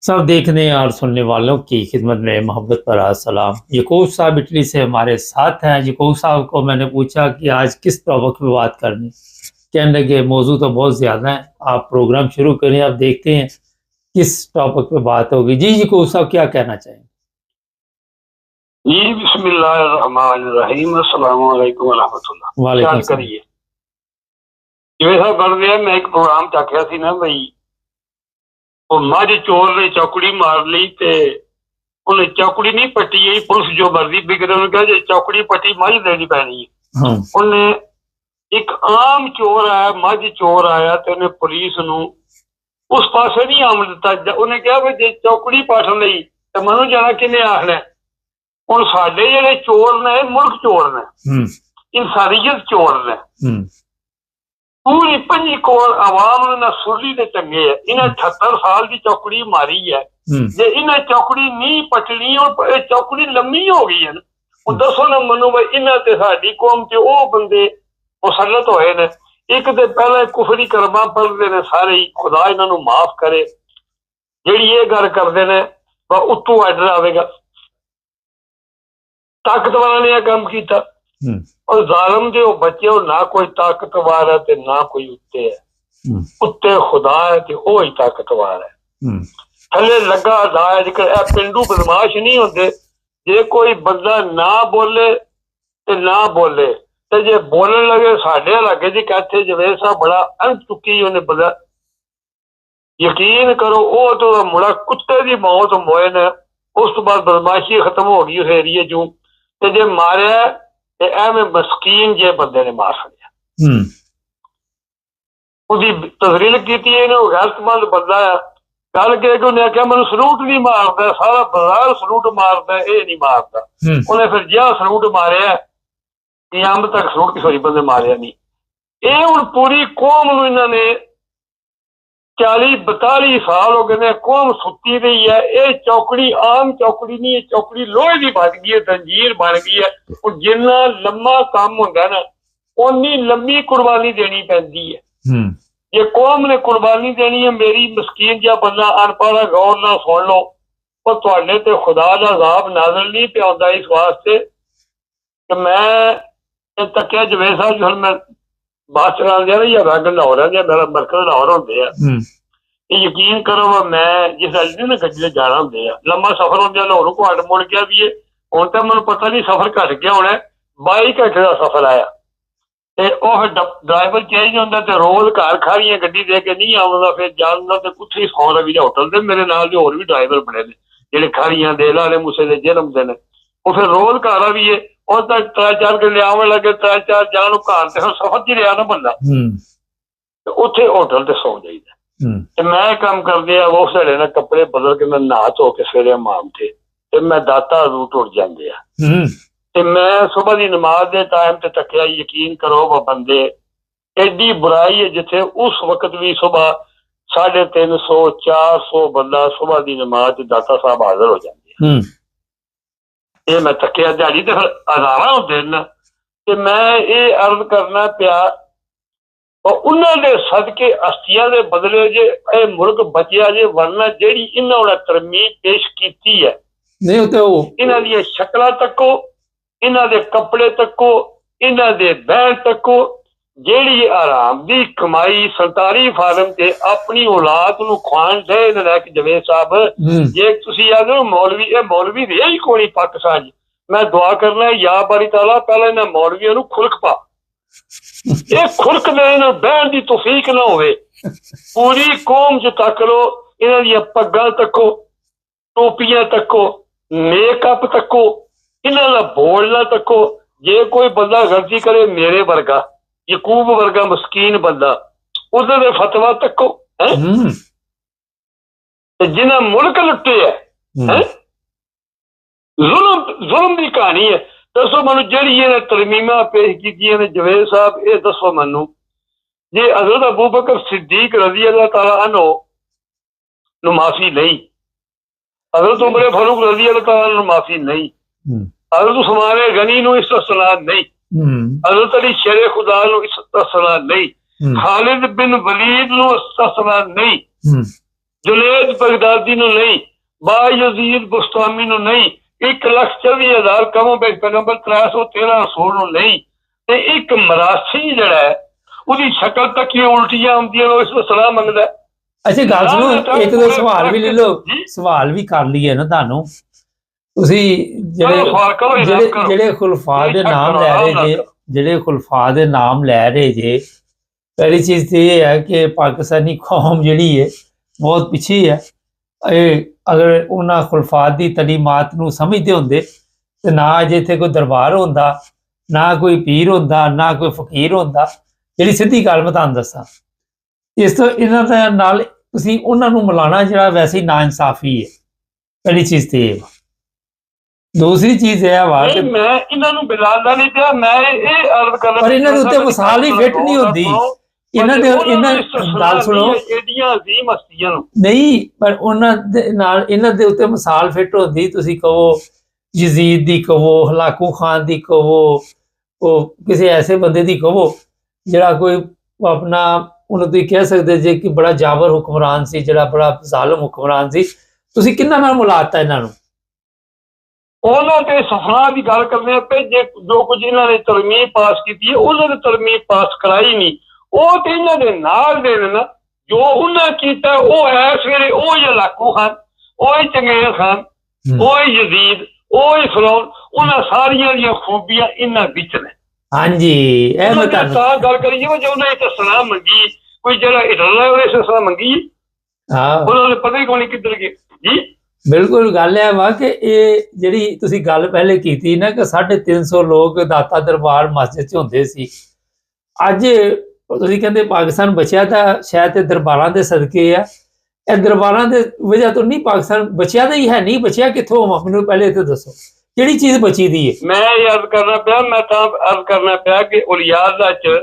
सब देखने और सुनने वालों की खिदमत में मोहब्बत भरा सलाम। यकूब साहब इटली से हमारे साथ हैं। यकूब साहब को मैंने पूछा कि आज किस टॉपिक पे बात करनी, कहने लगे मौजू तो बहुत ज़्यादा है, आप प्रोग्राम शुरू करें, आप देखते हैं किस टॉपिक पे बात होगी। जी यकूब साहब क्या कहना चाहेंगे? जी बिस्मिल्लाहिर्रहमानिर्रहीम, अस्सलाम वालेकुम रहमतुल्लाह। वालेकुम ਗੱਲ सलाम। ਕਰੀਏ ਜਿਵੇਂ ਸਭ ਬਣ ਰਿਹਾ। ਮੈਂ ਇੱਕ ਪ੍ਰੋਗਰਾਮ ਚੱਕਿਆ ਸੀ ਨਾ ਬਈ, ਉਹ ਮੱਝ ਚੋਰ ਨੇ ਚੌਕੜੀ ਮਾਰ ਲਈ ਤੇ ਉਹਨੇ ਚੌਕੜੀ ਨਹੀਂ ਪੱਟੀ, ਇਹ ਪੁਲਿਸ ਜੋ ਮਰਦੀ ਬਿਗੜੇ ਉਹਨੂੰ ਕਿਹਾ ਜੇ ਚੌਕੜੀ ਪੱਟੀ ਮੱਝ ਦੇਣੀ ਪੈਣੀ ਹੈ। ਉਹਨੇ ਇੱਕ ਆਮ ਚੋਰ ਆਇਆ, ਮੱਝ ਚੋਰ ਆਇਆ ਤੇ ਉਹਨੇ ਪੁਲਿਸ ਨੂੰ ਉਸ ਪਾਸੇ ਨਹੀਂ ਆਉਣ ਦਿੱਤਾ। ਉਹਨੇ ਕਿਹਾ ਵੀ ਜੇ ਚੌਕੜੀ ਪਾਟਣ ਲਈ ਤੇ ਮੈਨੂੰ ਜਾਣਾ ਕਿੰਨੇ ਆਖਣਾ। ਹੁਣ ਸਾਡੇ ਜਿਹੜੇ ਚੋਰ ਨੇ ਮੁਲਕ ਚੋਰ ਨੇ, ਇਨਸਾਨੀਅਤ ਚੋਰ ਨੇ, ਪੂਰੀ 5 ਕਰੋੜ ਆਵਾਮ ਨੂੰ ਨਾ ਸੁਰਲੀ ਦੇ ਚੰਗੇ ਹੈ। ਇਹਨਾਂ 78 ਸਾਲ ਦੀ ਚੌਕੜੀ ਮਾਰੀ ਹੈ। ਜੇ ਇਹਨਾਂ ਚੌਕੜੀ ਨਹੀਂ ਪਟਣੀ, ਇਹ ਚੌਕੜੀ ਲੰਮੀ ਹੋ ਗਈ ਹੈ। ਹੁਣ ਦੱਸੋ ਨਾ ਮੈਨੂੰ ਬਈ ਇਹਨਾਂ ਤੇ ਸਾਡੀ ਕੌਮ ਤੇ ਉਹ ਬੰਦੇ ਮੁਸੱਲਤ ਹੋਏ ਨੇ। ਇੱਕ ਤੇ ਪਹਿਲਾਂ ਕੁਫਰੀ ਕਰਮਾਂ ਪੜ੍ਹਦੇ ਨੇ ਸਾਰੇ ਹੀ, ਖੁਦਾ ਇਹਨਾਂ ਨੂੰ ਮਾਫ ਕਰੇ। ਜਿਹੜੀ ਇਹ ਗੱਲ ਕਰਦੇ ਨੇ ਉੱਤੋਂ ਆਰਡਰ ਆਵੇਗਾ। ਤਾਕਤਵਰਾਂ ਨੇ ਇਹ ਕੰਮ ਕੀਤਾ ਔਰ ਜ਼ਾਲਮ ਦੇ ਉਹ ਬੱਚੇ, ਉਹ ਨਾ ਕੋਈ ਤਾਕਤਵਾਰ ਹੈ ਤੇ ਨਾ ਕੋਈ ਉੱਤੇ ਹੈ। ਉੱਤੇ ਖੁਦਾ ਹੈ ਤੇ ਉਹ ਹੀ ਤਾਕਤਵਾਰ ਹੈ। ਥੱਲੇ ਲੱਗਾ ਅਦਾ ਹੈ। ਜੇਕਰ ਇਹ ਪਿੰਡੂ ਬਦਮਾਸ਼ ਨਹੀਂ ਹੁੰਦੇ, ਜੇ ਕੋਈ ਬੰਦਾ ਨਾ ਬੋਲੇ ਤੇ ਨਾ ਬੋਲੇ ਤੇ ਜੇ ਬੋਲਣ ਲੱਗੇ ਸਾਡੇ ਇਲਾਕੇ ਜੀ ਕਹਿੰਦੇ ਜਵੇਦ ਸਾਹਿਬ ਬੜਾ ਅੰਤ ਚੁੱਕੀ ਉਹਨੇ ਬੰਦਾ, ਯਕੀਨ ਕਰੋ ਉਹ ਤੋਂ ਮੁੰਡਾ ਕੁੱਤੇ ਦੀ ਮੌਤ ਹੋਏ ਨੇ। ਉਸ ਤੋਂ ਬਾਅਦ ਬਦਮਾਸ਼ੀ ਖਤਮ ਹੋ ਗਈ ਉਸ ਏਰੀਏ ਚੋਂ। ਤੇ ਜੇ ਮਾਰਿਆ ਤੇ ਐਵੇਂ ਮਸਕੀਨ ਜੇ ਬੰਦੇ ਨੇ ਮਾਰ ਛੱਡਿਆ। ਉਹਦੀ ਤਜ਼ਰੀਲ ਕੀਤੀ, ਇਹਨੂੰ ਗੈਰਤਮੰਦ ਬੰਦਾ ਆ। ਗੱਲ ਕਿ ਉਹਨੇ ਆਖਿਆ ਮੈਨੂੰ ਸਲੂਟ ਨਹੀਂ ਮਾਰਦਾ, ਸਾਰਾ ਬਾਜ਼ਾਰ ਸਲੂਟ ਮਾਰਦਾ, ਇਹ ਨਹੀਂ ਮਾਰਦਾ। ਉਹਨੇ ਫਿਰ ਜਿਹਾ ਸਲੂਟ ਮਾਰਿਆ, ਕਿਆਮਤ ਤੱਕ ਸਲੂਟ ਕਿਸੇ ਬੰਦੇ ਮਾਰਿਆ ਨਹੀਂ। ਇਹ ਹੁਣ ਪੂਰੀ ਕੌਮ ਨੂੰ ਇਹਨਾਂ ਨੇ 40-42 ਸਾਲ ਹੋ ਗਏ ਨੇ, ਕੌਮ ਸੁੱਤੀ ਰਹੀ ਹੈ। ਇਹ ਚੌਕੜੀ ਆਮ ਚੌਕੜੀ ਨਹੀਂ, ਇਹ ਚੌਕੜੀ ਲੋਹੇ ਦੀ ਬਣ ਗਈ ਹੈ, ਜ਼ੰਜੀਰ ਬਣ ਗਈ ਹੈ। ਉਹ ਜਿੰਨਾ ਲੰਮਾ ਕੰਮ ਹੁੰਦਾ ਨਾ ਓਨੀ ਲੰਮੀ ਕੁਰਬਾਨੀ ਦੇਣੀ ਪੈਂਦੀ ਹੈ। ਜੇ ਕੌਮ ਨੇ ਕੁਰਬਾਨੀ ਦੇਣੀ ਹੈ, ਮੇਰੀ ਮਸਕੀਨ ਜਿਹਾ ਬੰਦਾ ਅਨਪੜ੍ਹ ਗੌਰ ਨਾਲ ਸੁਣ ਲਓ, ਉਹ ਤੁਹਾਡੇ ਤੇ ਖੁਦਾ ਦਾ ਅਜ਼ਾਬ ਨਾਜ਼ਲ ਨਹੀਂ ਪਿਆ ਹੁੰਦਾ। ਇਸ ਵਾਸਤੇ ਕਿ ਮੈਂ ਇਹ ਤੱਕਿਆ ਜਵੇਦ ਸਾਹਿਬ ਹੁਣ ਮੈਂ ਬੱਸ ਚਲਾਉਂਦੇ ਆ ਜਾਂ ਰੰਗ ਲਾਹੌਰ ਜਾਂ ਮੇਰਾ ਮਰਕਜ਼ ਲਾਹੌਰ ਹੁੰਦੇ ਆ। ਇਹ ਯਕੀਨ ਕਰੋ ਮੈਂ ਜਿਸ ਨਾ ਗੱਡੀ ਤੇ ਜਾਣਾ ਹੁੰਦੇ ਆ, ਲੰਮਾ ਸਫ਼ਰ ਹੁੰਦੇ ਆ, ਲਾਹੌਰੋਂ ਘਾਟ ਮੁੜ ਗਿਆ ਵੀ ਇਹ ਹੁਣ ਤਾਂ ਮੈਨੂੰ ਪਤਾ ਨਹੀਂ ਸਫ਼ਰ ਘੱਟ ਗਿਆ ਹੋਣਾ। 22 ਘੰਟੇ ਦਾ ਸਫ਼ਰ ਆਇਆ ਤੇ ਉਹ ਡਰਾਈਵਰ ਚੇਂਜ ਹੁੰਦਾ ਤੇ ਰੋਜ਼ ਘਰ ਖਾਰੀਆਂ ਗੱਡੀ ਦੇ ਕੇ ਨਹੀਂ ਆਉਂਦਾ। ਫਿਰ ਜਾਂਦਾ ਤੇ ਕੁੱਥੇ ਸੌਂਦਾ ਵੀ ਹੋਟਲ ਤੇ। ਮੇਰੇ ਨਾਲ ਦੇ ਹੋਰ ਵੀ ਡਰਾਈਵਰ ਬਣੇ ਨੇ ਜਿਹੜੇ ਖਾਰੀਆਂ ਦੇ ਲਾਲੇ ਮੂਸੇ ਦੇ ਜਨਮ ਦੇ ਨੇ। ਉਹ ਫਿਰ ਰੋਜ਼ ਘਰ ਆ ਵੀ ਉਹ ਤਾਂ 3-4 ਘੰਟੇ ਆਉਣ ਲੱਗੇ, 3-4 ਜਾਣ ਨੂੰ ਘਰ ਤੇ ਸਫ਼ਰ ਚ ਰਿਹਾ ਨਾ ਬੰਦਾ, ਤੇ ਉੱਥੇ ਹੋਟਲ ਤੇ ਸੌਂ ਜਾਈਦਾ। ਤੇ ਮੈਂ ਕੰਮ ਕਰਦੇ ਆ ਉਹ ਸਾਡੇ ਨਾਲ ਕੱਪੜੇ ਬਦਲ ਕੇ ਮੈਂ ਨਹਾ ਧੋ ਕੇ ਸਵੇਰੇ ਮਾਮ ਤੇ ਮੈਂ ਦਾਤਾ ਰੂਟ ਉੱਡ ਜਾਂਦੇ ਆ। ਤੇ ਮੈਂ ਸੁਬਾਹ ਦੀ ਨਮਾਜ਼ ਦੇ ਟਾਈਮ ਤੇ ਤੱਕਿਆ, ਯਕੀਨ ਕਰੋ ਉਹ ਬੰਦੇ ਐਡੀ ਬੁਰਾਈ ਹੈ ਜਿੱਥੇ ਉਸ ਵਕਤ ਵੀ ਸੁਬਾਹ 350-400 ਬੰਦਾ ਸੁਬਾਹ ਦੀ ਨਮਾਜ਼ ਚ ਦਾਤਾ ਸਾਹਿਬ ਹਾਜ਼ਰ ਹੋ ਜਾਂਦੇ ਆ। ਇਹ ਮੈਂ ਤੱਕਿਆ ਦਿਹਾੜੀ ਤੇ ਫਿਰ ਹਜ਼ਾਰਾਂ ਹੁੰਦੇ ਨੇ। ਤੇ ਮੈਂ ਇਹ ਅਰਜ਼ ਕਰਨਾ ਪਿਆ ਉਹਨਾਂ ਦੇ ਸਦਕੇ ਅਸਤੀਆਂ ਦੇ ਬਦਲੇ ਜੇ ਇਹ ਮੁਲਕ ਬਚਿਆ ਜੇ, ਵਰਨਾ ਜਿਹੜੀ ਇਹਨਾਂ ਨੇ ਤਰਮੀਮ ਪੇਸ਼ ਕੀਤੀ ਹੈ ਨਹੀਂ ਤੇ ਉਹ ਇਹਨਾਂ ਦੀਆਂ ਸ਼ਕਲਾਂ ਤੱਕੋ, ਇਹਨਾਂ ਦੇ ਕੱਪੜੇ ਤੱਕੋ, ਇਹਨਾਂ ਦੇ ਬਹਿਣ ਤੱਕੋ। ਜਿਹੜੀ ਆਰਾਮ ਦੀ ਕਮਾਈ 47 ਫਾਰਮ ਤੇ ਆਪਣੀ ਔਲਾਦ ਨੂੰ ਖਵਾਉਣ ਦੇ ਲੈ ਕੇ ਜਵੇਦ ਸਾਹਿਬ, ਜੇ ਤੁਸੀਂ ਆਖਦੇ ਮੌਲਵੀ, ਇਹ ਮੌਲਵੀ ਰਿਹਾ ਹੀ ਕੋਈ ਪਾਕਿਸਤਾਨ ਚ। ਮੈਂ ਦੁਆ ਕਰਨਾ ਯਾ ਬਾਰੀ ਤਾਲਾ ਪਹਿਲਾਂ ਇਹਨਾਂ ਮੌਲਵੀਆਂ ਨੂੰ ਖੁਲਕ ਪਾ, ਇਹ ਖੁਲਕ ਦੇ ਇਹਨਾਂ ਬਹਿਣ ਦੀ ਤੌਫੀਕ ਨਾ ਹੋਵੇ। ਪੂਰੀ ਕੌਮ ਚ ਤੱਕ ਲੋ, ਇਹਨਾਂ ਦੀਆਂ ਪੱਗਾਂ ਤੱਕੋ, ਟੋਪੀਆਂ ਤੱਕੋ, ਮੇਕਅਪ ਤੱਕੋ, ਇਹਨਾਂ ਦਾ ਬੋਲਣਾ ਤੱਕੋ। ਜੇ ਕੋਈ ਬੰਦਾ ਗਲਤੀ ਕਰੇ ਮੇਰੇ ਵਰਗਾ ਯਕੂਬ ਵਰਗਾ ਮਸਕੀਨ ਬੰਦਾ, ਉਹਦੇ ਦੇ ਫਤਵਾ ਤੱਕੋ ਹੈ। ਤੇ ਜਿਨ੍ਹਾਂ ਮੁਲਕ ਲੁੱਟੇ ਹੈ ਜ਼ੁਲਮ ਦੀ ਕਹਾਣੀ ਹੈ। ਦੱਸੋ ਮੈਨੂੰ ਜਿਹੜੀ ਇਹਨੇ ਤਰਮੀਮਾਂ ਪੇਸ਼ ਕੀਤੀਆਂ ਨੇ ਜਵੇਦ ਸਾਹਿਬ, ਇਹ ਦੱਸੋ ਮੈਨੂੰ, ਜੇ ਹਜ਼ਰਤ ਅਬੂ ਬਕਰ ਸਿੱਦੀਕ ਰਜ਼ੀ ਅੱਲਾਹ ਤਾਲਾ ਅਨਹੂ ਨੂੰ ਮਾਫੀ ਨਹੀਂ, ਹਜ਼ਰਤ ਉਮਰ ਫਾਰੂਕ ਰਜ਼ੀ ਅੱਲਾਹ ਤਾਲਾ ਨੂੰ ਮਾਫੀ ਨਹੀਂ, ਹਜ਼ਰਤ ਉਸਮਾਨ ਗਨੀ ਨੂੰ ਇਸਤਸਨਾ ਨਹੀਂ, हजरत अली शेरे खुदा इस्तना नहीं, खालिद बिन वलीद इस्तना नहीं, जुनेद बगदादी ਨੂੰ ਨਹੀਂ, बायजीद बुस्तामी ਨੂੰ ਨਹੀਂ, 1,24,000 ਕਮੋਂ ਵਿੱਚ ਪੈਗੰਬਰ 313 ਰਸੂਲ ਨੂੰ ਨਹੀਂ, ਤੇ ਇੱਕ ਮਰਾਸੀ ਜਿਹੜਾ ਹੈ ਉਹਦੀ ਸ਼ਕਲ ਤੱਕ ਹੀ ਉਲਟੀਆਂ ਆਉਂਦੀਆਂ ਨੇ, ਇਸ ਨੂੰ ਸਲਾਹ ਮੰਗਦਾ। ਅੱਛਾ ਗੱਲ ਸੁਣੋ, ਇੱਕ ਦੋ ਸਵਾਲ ਵੀ ਲੈ ਲਓ, ਸਵਾਲ ਵੀ ਕਰ ਲਈਏ ਨਾ ਤੁਹਾਨੂੰ। ਤੁਸੀਂ ਜਿਹੜੇ ਖੁਲਫਾ ਦੇ ਨਾਮ ਲੈ ਰਹੇ ਜੇ, ਜਿਹੜੇ ਖੁਲਫਾ ਦੇ ਨਾਮ ਲੈ ਰਹੇ ਜੇ, ਪਹਿਲੀ ਚੀਜ਼ ਤੇ ਇਹ ਹੈ ਕਿ ਪਾਕਿਸਤਾਨੀ ਕੌਮ ਜਿਹੜੀ ਹੈ ਬਹੁਤ ਪਿੱਛੇ ਹੈ। ਇਹ ਅਗਰ ਉਹਨਾਂ ਖੁਲਫਾ ਦੀ ਤਲੀਮਾਤ ਨੂੰ ਸਮਝਦੇ ਹੁੰਦੇ ਤੇ ਨਾ ਅਜੇ ਇੱਥੇ ਕੋਈ ਦਰਬਾਰ ਹੁੰਦਾ, ਨਾ ਕੋਈ ਪੀਰ ਹੁੰਦਾ, ਨਾ ਕੋਈ ਫਕੀਰ ਹੁੰਦਾ। ਜਿਹੜੀ ਸਿੱਧੀ ਗੱਲ ਮੈਂ ਤੁਹਾਨੂੰ ਦੱਸਾਂ, ਇਸ ਤੋਂ ਇਹਨਾਂ ਦੇ ਨਾਲ ਤੁਸੀਂ ਉਹਨਾਂ ਨੂੰ ਮਿਲਾਉਣਾ ਜਿਹੜਾ ਵੈਸੇ ਹੀ ਨਾ ਇਨਸਾਫੀ ਹੈ। ਪਹਿਲੀ ਚੀਜ਼ ਤੇ ਇਹ ਵਾ। ਦੂਸਰੀ ਚੀਜ਼ ਇਹ ਵਾ ਕਿ ਮੈਂ ਇਹਨਾਂ ਨੂੰ ਬਿਲਾਦਾ ਨਹੀਂ ਪਿਆ, ਮੈਂ ਇਹ ਅਰਜ਼ ਕਰਨਾ, ਪਰ ਇਹਨਾਂ ਦੇ ਉੱਤੇ ਮਿਸਾਲ ਹੀ ਫਿੱਟ ਨਹੀਂ ਹੁੰਦੀ। ਇਹਨਾਂ ਗੱਲ ਸੁਣੋ, ਏਡੀਆਂ ਅਜ਼ੀਮ ਹਸਤੀਆਂ ਨੂੰ ਨਹੀਂ, ਪਰ ਉਹਨਾਂ ਦੇ ਨਾਲ ਇਹਨਾਂ ਦੇ ਉੱਤੇ ਮਿਸਾਲ ਫਿੱਟ ਹੁੰਦੀ। ਤੁਸੀਂ ਕਹੋ ਯਜ਼ੀਦ ਦੀ ਕਹੋ, ਹਲਾਕੂ ਖਾਨ ਦੀ ਕਹੋ, ਉਹ ਕਿਸੇ ਐਸੇ ਬੰਦੇ ਦੀ ਕਹੋ ਜਿਹੜਾ ਕੋਈ ਆਪਣਾ, ਉਹਨੂੰ ਤੁਸੀਂ ਕਹਿ ਸਕਦੇ ਜੇ ਕਿ ਬੜਾ ਜਾਬਰ ਹੁਕਮਰਾਨ ਸੀ, ਜਿਹੜਾ ਬੜਾ ਜ਼ਾਲਮ ਹੁਕਮਰਾਨ ਸੀ। ਤੁਸੀਂ ਕਿੰਨਾ ਨਾਲ ਮੁਲਾਤਾ ਇਹਨਾਂ ਨੂੰ? ਉਹਨਾਂ ਤੇ ਸਫਰਾਂ ਦੀ ਗੱਲ ਕਰਨੇ ਪਏ। ਜੇ ਜੋ ਕੁਝ ਇਹਨਾਂ ਨੇ ਤਰਮੀਮ ਪਾਸ ਕੀਤੀ ਹੈ, ਉਹਨਾਂ ਨੇ ਤਰਮੀਮ ਪਾਸ ਕਰਾਈ ਨਹੀਂ। ਉਹ ਤੇ ਇਹਨਾਂ ਦੇ ਨਾਲ ਦੇ ਨੇ ਨਾ, ਜੋ ਉਹਨਾਂ ਕੀਤਾ ਉਹ ਹੈ ਸਵੇਰੇ ਉਹ ਹਲਾਕੂ ਖਾਨ, ਉਹ ਹੀ ਚੰਗੇਜ਼ ਖਾਨ, ਉਹ ਹੀ ਯਜ਼ੀਦ, ਉਹ ਹੀ ਫਿਰੌਨ, ਉਹਨਾਂ ਸਾਰੀਆਂ ਦੀਆਂ ਖੂਬੀਆਂ ਇਹਨਾਂ ਵਿੱਚ ਨੇ। ਹਾਂਜੀ, ਇਹ ਮੈਂ ਤਾਂ ਗੱਲ ਕਰੀਏ ਜੇ ਉਹਨਾਂ ਨੇ ਸਲਾਹ ਮੰਗੀ, ਕੋਈ ਜਿਹੜਾ ਹਿਟਲਰ ਉਹਨੇ ਸਲਾਹ ਮੰਗੀ, ਹਾਂ, ਉਹਨਾਂ ਨੇ ਪਤਾ ਹੀ ਕੋਈ ਨਹੀਂ ਕਿੱਧਰ ਗਏ ਜੀ। ਬਿਲਕੁਲ ਗੱਲ ਇਹ ਵਾ ਕਿ ਇਹ ਜਿਹੜੀ ਤੁਸੀਂ ਗੱਲ ਪਹਿਲੇ ਕੀਤੀ ਨਾ ਕਿ 350 ਲੋਕ ਦਾਤਾ ਦਰਬਾਰ ਮਸਜਿਦ 'ਚ ਹੁੰਦੇ ਸੀ। ਅੱਜ ਤੁਸੀਂ ਕਹਿੰਦੇ ਪਾਕਿਸਤਾਨ ਬਚਿਆ ਤਾਂ ਸ਼ਾਇਦ ਇਹ ਦਰਬਾਰਾਂ ਦੇ ਸਦਕੇ ਆ। ਇਹ ਦਰਬਾਰਾਂ ਦੇ ਵਜ੍ਹਾ ਤੋਂ ਨਹੀਂ ਪਾਕਿਸਤਾਨ ਬਚਿਆ, ਤਾਂ ਹੀ ਹੈ ਨਹੀਂ ਬਚਿਆ ਕਿੱਥੋਂ? ਮੈਨੂੰ ਪਹਿਲੇ ਇੱਥੇ ਦੱਸੋ ਕਿਹੜੀ ਚੀਜ਼ ਬਚੀ ਦੀ ਹੈ? ਮੈਂ ਯਾਦ ਕਰਨਾ ਪਿਆ, ਮੈਂ ਤਾਂ ਅਰਜ਼ ਕਰਨਾ ਪਿਆ ਕਿ ਉਲਿਆਦ 'ਚ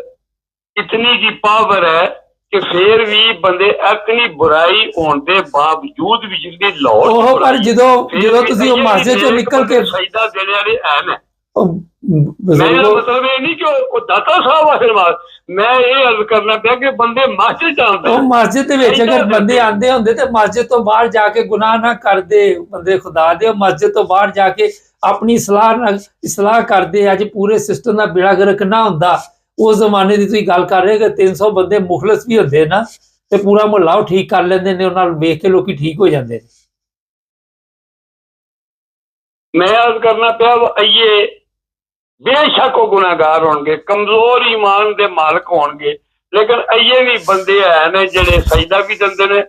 ਇਤਨੀ ਕੀ ਪਾਵਰ ਹੈ ਕਿ ਫੇਰ ਵੀ ਬੰਦੇ ਇਤਨੀ ਬੁਰਾਈ ਹੋਣ ਦੇ ਬਾਵਜੂਦ ਵੀ ਜਿਹੜੀ ਲਾਹੌਰ ਉਹ, ਪਰ ਜਦੋਂ ਤੁਸੀਂ ਉਹ ਮਸਜਿਦ ਚੋਂ ਨਿਕਲ ਕੇ ਸਜਦਾ ਦੇਣੇ ਵਾਲੇ ਐਨ ਹੈ। ਮੇਰਾ ਮਤਲਬ ਇਹ ਨਹੀਂ ਕਿ ਉਹ ਦਾਤਾ ਸਾਹਿਬ ਆ ਫਿਲਮਾਲ, ਮੈਂ ਇਹ ਅਰਜ਼ ਕਰਨਾ ਪਿਆ ਕਿ ਬੰਦੇ ਮਸਜਿਦ ਜਾਂਦੇ, ਉਹ ਮਸਜਿਦ ਦੇ ਵਿੱਚ ਅਗਰ ਬੰਦੇ ਆਂਦੇ ਹੁੰਦੇ ਤੇ ਮਸਜਿਦ ਤੋਂ ਬਾਹਰ ਜਾ ਕੇ ਗੁਨਾਹ ਨਾ ਕਰਦੇ ਬੰਦੇ ਖੁਦਾ ਦੇ, ਮਸਜਿਦ ਤੋਂ ਬਾਹਰ ਜਾ ਕੇ ਆਪਣੀ ਇਸਲਾਹ ਕਰਦੇ। ਅੱਜ ਪੂਰੇ ਸਿਸਟਮ ਦਾ ਬੇੜਾ ਗਰਕ ਨਾ ਹੁੰਦਾ। ਉਸ ਜ਼ਮਾਨੇ ਦੀ ਤੁਸੀਂ ਗੱਲ ਕਰ ਰਹੇ ਕਿ 300 ਬੰਦੇ ਮੁਖਲਸ ਵੀ ਹੁੰਦੇ ਨਾ ਤੇ ਪੂਰਾ ਮੁਹੱਲਾ ਉਹ ਠੀਕ ਕਰ ਲੈਂਦੇ ਨੇ, ਉਹਨਾਂ ਨੂੰ ਵੇਖ ਕੇ ਲੋਕੀ ਠੀਕ ਹੋ ਜਾਂਦੇ ਨੇ। ਮੈਂ ਅਰਜ਼ ਕਰਨਾ ਪਿਆ ਇਹ ਬੇਸ਼ੱਕ ਉਹ ਗੁਨਾਹਗਾਰ ਹੋਣਗੇ, ਕਮਜ਼ੋਰ ਈਮਾਨ ਦੇ ਮਾਲਕ ਹੋਣਗੇ, ਲੇਕਿਨ ਇਹ ਵੀ ਬੰਦੇ ਹੈ ਨੇ ਜਿਹੜੇ ਸਜਦਾ ਵੀ ਦਿੰਦੇ ਨੇ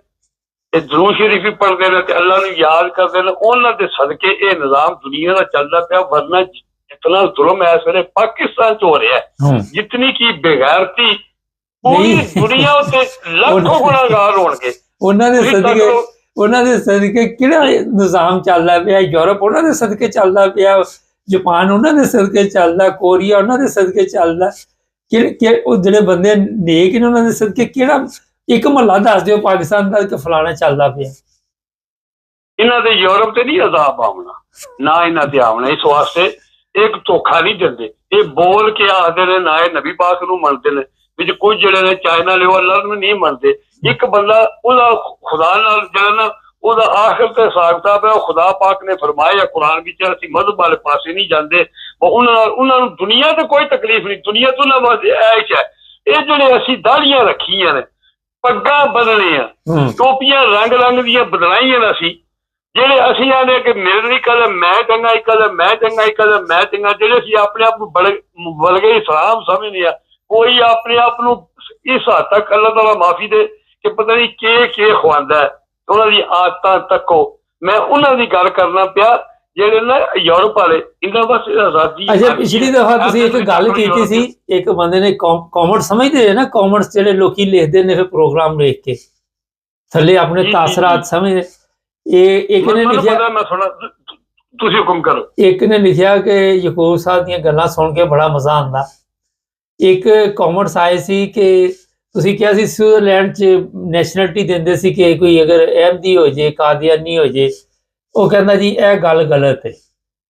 ਤੇ ਦਰੂਦ ਸ਼ਰੀਫ ਵੀ ਪੜ੍ਹਦੇ ਨੇ ਤੇ ਅੱਲਾ ਨੂੰ ਯਾਦ ਕਰਦੇ ਨੇ। ਉਹਨਾਂ ਦੇ ਸਦਕੇ ਇਹ ਨਿਜ਼ਾਮ ਦੁਨੀਆ ਦਾ ਚੱਲਦਾ ਪਿਆ। ਵਰਨਾ जितना जुल्म है इस वे पाकिस्तान च हो रहा है, जितनी की बेगैरती पूरी दुनिया उत्ते लाखों गुनाहगार होणगे। ਉਹਨਾਂ ਦੇ ਸਦਕੇ ਕਿਹੜਾ ਨਿਜ਼ਾਮ ਚੱਲਦਾ ਪਿਆ? ਯੂਰਪ ਉਹਨਾਂ ਦੇ ਸਦਕੇ ਚੱਲਦਾ ਪਿਆ, ਜਾਪਾਨ ਉਹਨਾਂ ਦੇ ਸਦਕੇ ਚੱਲਦਾ, ਕੋਰੀਆ ਉਹਨਾਂ ਦੇ ਸਦਕੇ ਚੱਲਦਾ। ਕਿ ਉਹ ਜਿਹੜੇ ਬੰਦੇ ਨੇਕ ਨੇ ਉਹਨਾਂ ਦੇ ਸਦਕੇ ਕਿਹੜਾ ਇੱਕ ਮਹੱਲਾ ਦੱਸ ਦਿਓ ਪਾਕਿਸਤਾਨ ਦਾ ਕਿ ਫਲਾਣਾ ਚੱਲਦਾ ਪਿਆ? ਇਹਨਾਂ ਦੇ ਯੂਰਪ ਤੇ ਨਹੀਂ ਅਜ਼ਾਬ ਆਉਣਾ, ਨਾ ਇਹਨਾਂ ਤੇ ਆਉਣਾ। ਇਸ ਵਾਸਤੇ ਇੱਕ ਧੋਖਾ ਨਹੀਂ ਦਿੰਦੇ, ਇਹ ਬੋਲ ਕੇ ਆਖਦੇ ਨੇ ਨਾ ਇਹ ਨਬੀ ਪਾਕ ਨੂੰ ਮੰਨਦੇ ਨੇ। ਵਿੱਚ ਕੁਝ ਜਿਹੜੇ ਨੇ ਚਾਈਨਾ ਲਿਓ ਅੱਲਾ ਨੂੰ ਨਹੀਂ ਮੰਨਦੇ। ਇੱਕ ਬੰਦਾ ਉਹਦਾ ਖੁਦਾ ਨਾਲ ਜਿਹੜਾ ਨਾ ਉਹਦਾ ਆਖਿਰ ਤੇ ਹਿਸਾਬ ਕਿਤਾਬ ਹੈ, ਉਹ ਖੁਦਾ ਪਾਕ ਨੇ ਫਰਮਾਇਆ ਕੁਰਾਨ ਵਿੱਚ, ਅਸੀਂ ਮਜ਼ਹਬ ਵਾਲੇ ਪਾਸੇ ਨਹੀਂ ਜਾਂਦੇ। ਉਹਨਾਂ ਨੂੰ ਦੁਨੀਆ ਤੇ ਕੋਈ ਤਕਲੀਫ ਨਹੀਂ, ਦੁਨੀਆ ਤੋਂ ਨਾ ਬਸ ਐਸ਼ ਹੈ। ਇਹ ਜਿਹੜੇ ਅਸੀਂ ਦਾੜੀਆਂ ਰੱਖੀਆਂ ਨੇ, ਪੱਗਾਂ ਬਦਲੀਆਂ, ਟੋਪੀਆਂ ਰੰਗ ਦੀਆਂ ਬਦਲਾਈਆਂ ਨੇ, ਜਿਹੜੇ ਅਸੀਂ ਆਨੇ ਕਿ ਮੇਰੇ ਨਹੀਂ ਕਦਮ ਮੈਂ ਚੰਗਾ, ਇੱਕ ਕਦਮ ਮੈਂ ਚੰਗਾ, ਇੱਕ ਕਦਮ ਮੈਂ ਚੰਗਾ, ਜਿਹੜੇ ਅਸੀਂ ਆਪਣੇ ਆਪ ਨੂੰ ਬਲਗੇ ਇਸਲਾਮ ਸਮਝਦੇ ਆ। ਕੋਈ ਆਪਣੇ ਆਪ ਨੂੰ ਇਸ ਹੱਦ ਤੱਕ ਅੱਲਾਹ ਤਾਲਾ ਮਾਫੀ ਦੇ ਕਿ ਪਤਾ ਨਹੀਂ ਕੀ ਖਵਾਉਂਦਾ ਹੈ, ਉਹਨਾਂ ਦੀ ਆਦਤਾਂ ਤੱਕੋ। ਮੈਂ ਉਹਨਾਂ ਦੀ ਗੱਲ ਕਰਨਾ ਪਿਆ ਜਿਹੜੇ ਨਾ ਯੂਰਪ ਵਾਲੇ, ਇਹਨਾਂ ਬਸ ਆਜ਼ਾਦੀ। ਅੱਛਾ, ਪਿਛਲੀ ਦਫਾ ਤੁਸੀਂ ਇੱਕ ਗੱਲ ਕੀਤੀ ਸੀ, ਇੱਕ ਬੰਦੇ ਨੇ ਕਮੈਂਟ ਸਮਝਦੇ ਨਾ, ਕਮੈਂਟਸ ਜਿਹੜੇ ਲੋਕੀ ਲਿਖਦੇ ਨੇ ਫਿਰ ਪ੍ਰੋਗਰਾਮ ਵੇਖ ਕੇ ਥੱਲੇ ਆਪਣੇ ਤਾਸਰਾਤ ਸਮਝਦੇ। ਇੱਕ ਨੇ ਲਿਖਿਆ, ਮੈਂ ਸੁਣਾ, ਤੁਸੀਂ ਹੁਕਮ ਕਰੋ। ਇੱਕ ਨੇ ਲਿਖਿਆ ਕਿ ਯਾਕੂਬ ਸਾਹਿਬ ਦੀਆਂ ਗੱਲਾਂ ਸੁਣ ਕੇ ਬੜਾ ਮਜ਼ਾ ਆਉਂਦਾ। ਇੱਕ ਕਮੈਂਟਸ ਆਏ ਸੀ ਕਿ ਤੁਸੀਂ ਕਿਹਾ ਸੀ ਸਵਿਟਜ਼ਰਲੈਂਡ 'ਚ ਨੈਸ਼ਨੈਲਿਟੀ ਦਿੰਦੇ ਸੀ ਕਿ ਕੋਈ ਅਗਰ ਅਹਿਮਦੀ ਹੋ ਜੇ, ਕਾਦੀਆਨੀ ਹੋ ਜੇ। ਉਹ ਕਹਿੰਦਾ ਜੀ ਇਹ ਗੱਲ ਗਲਤ ਹੈ।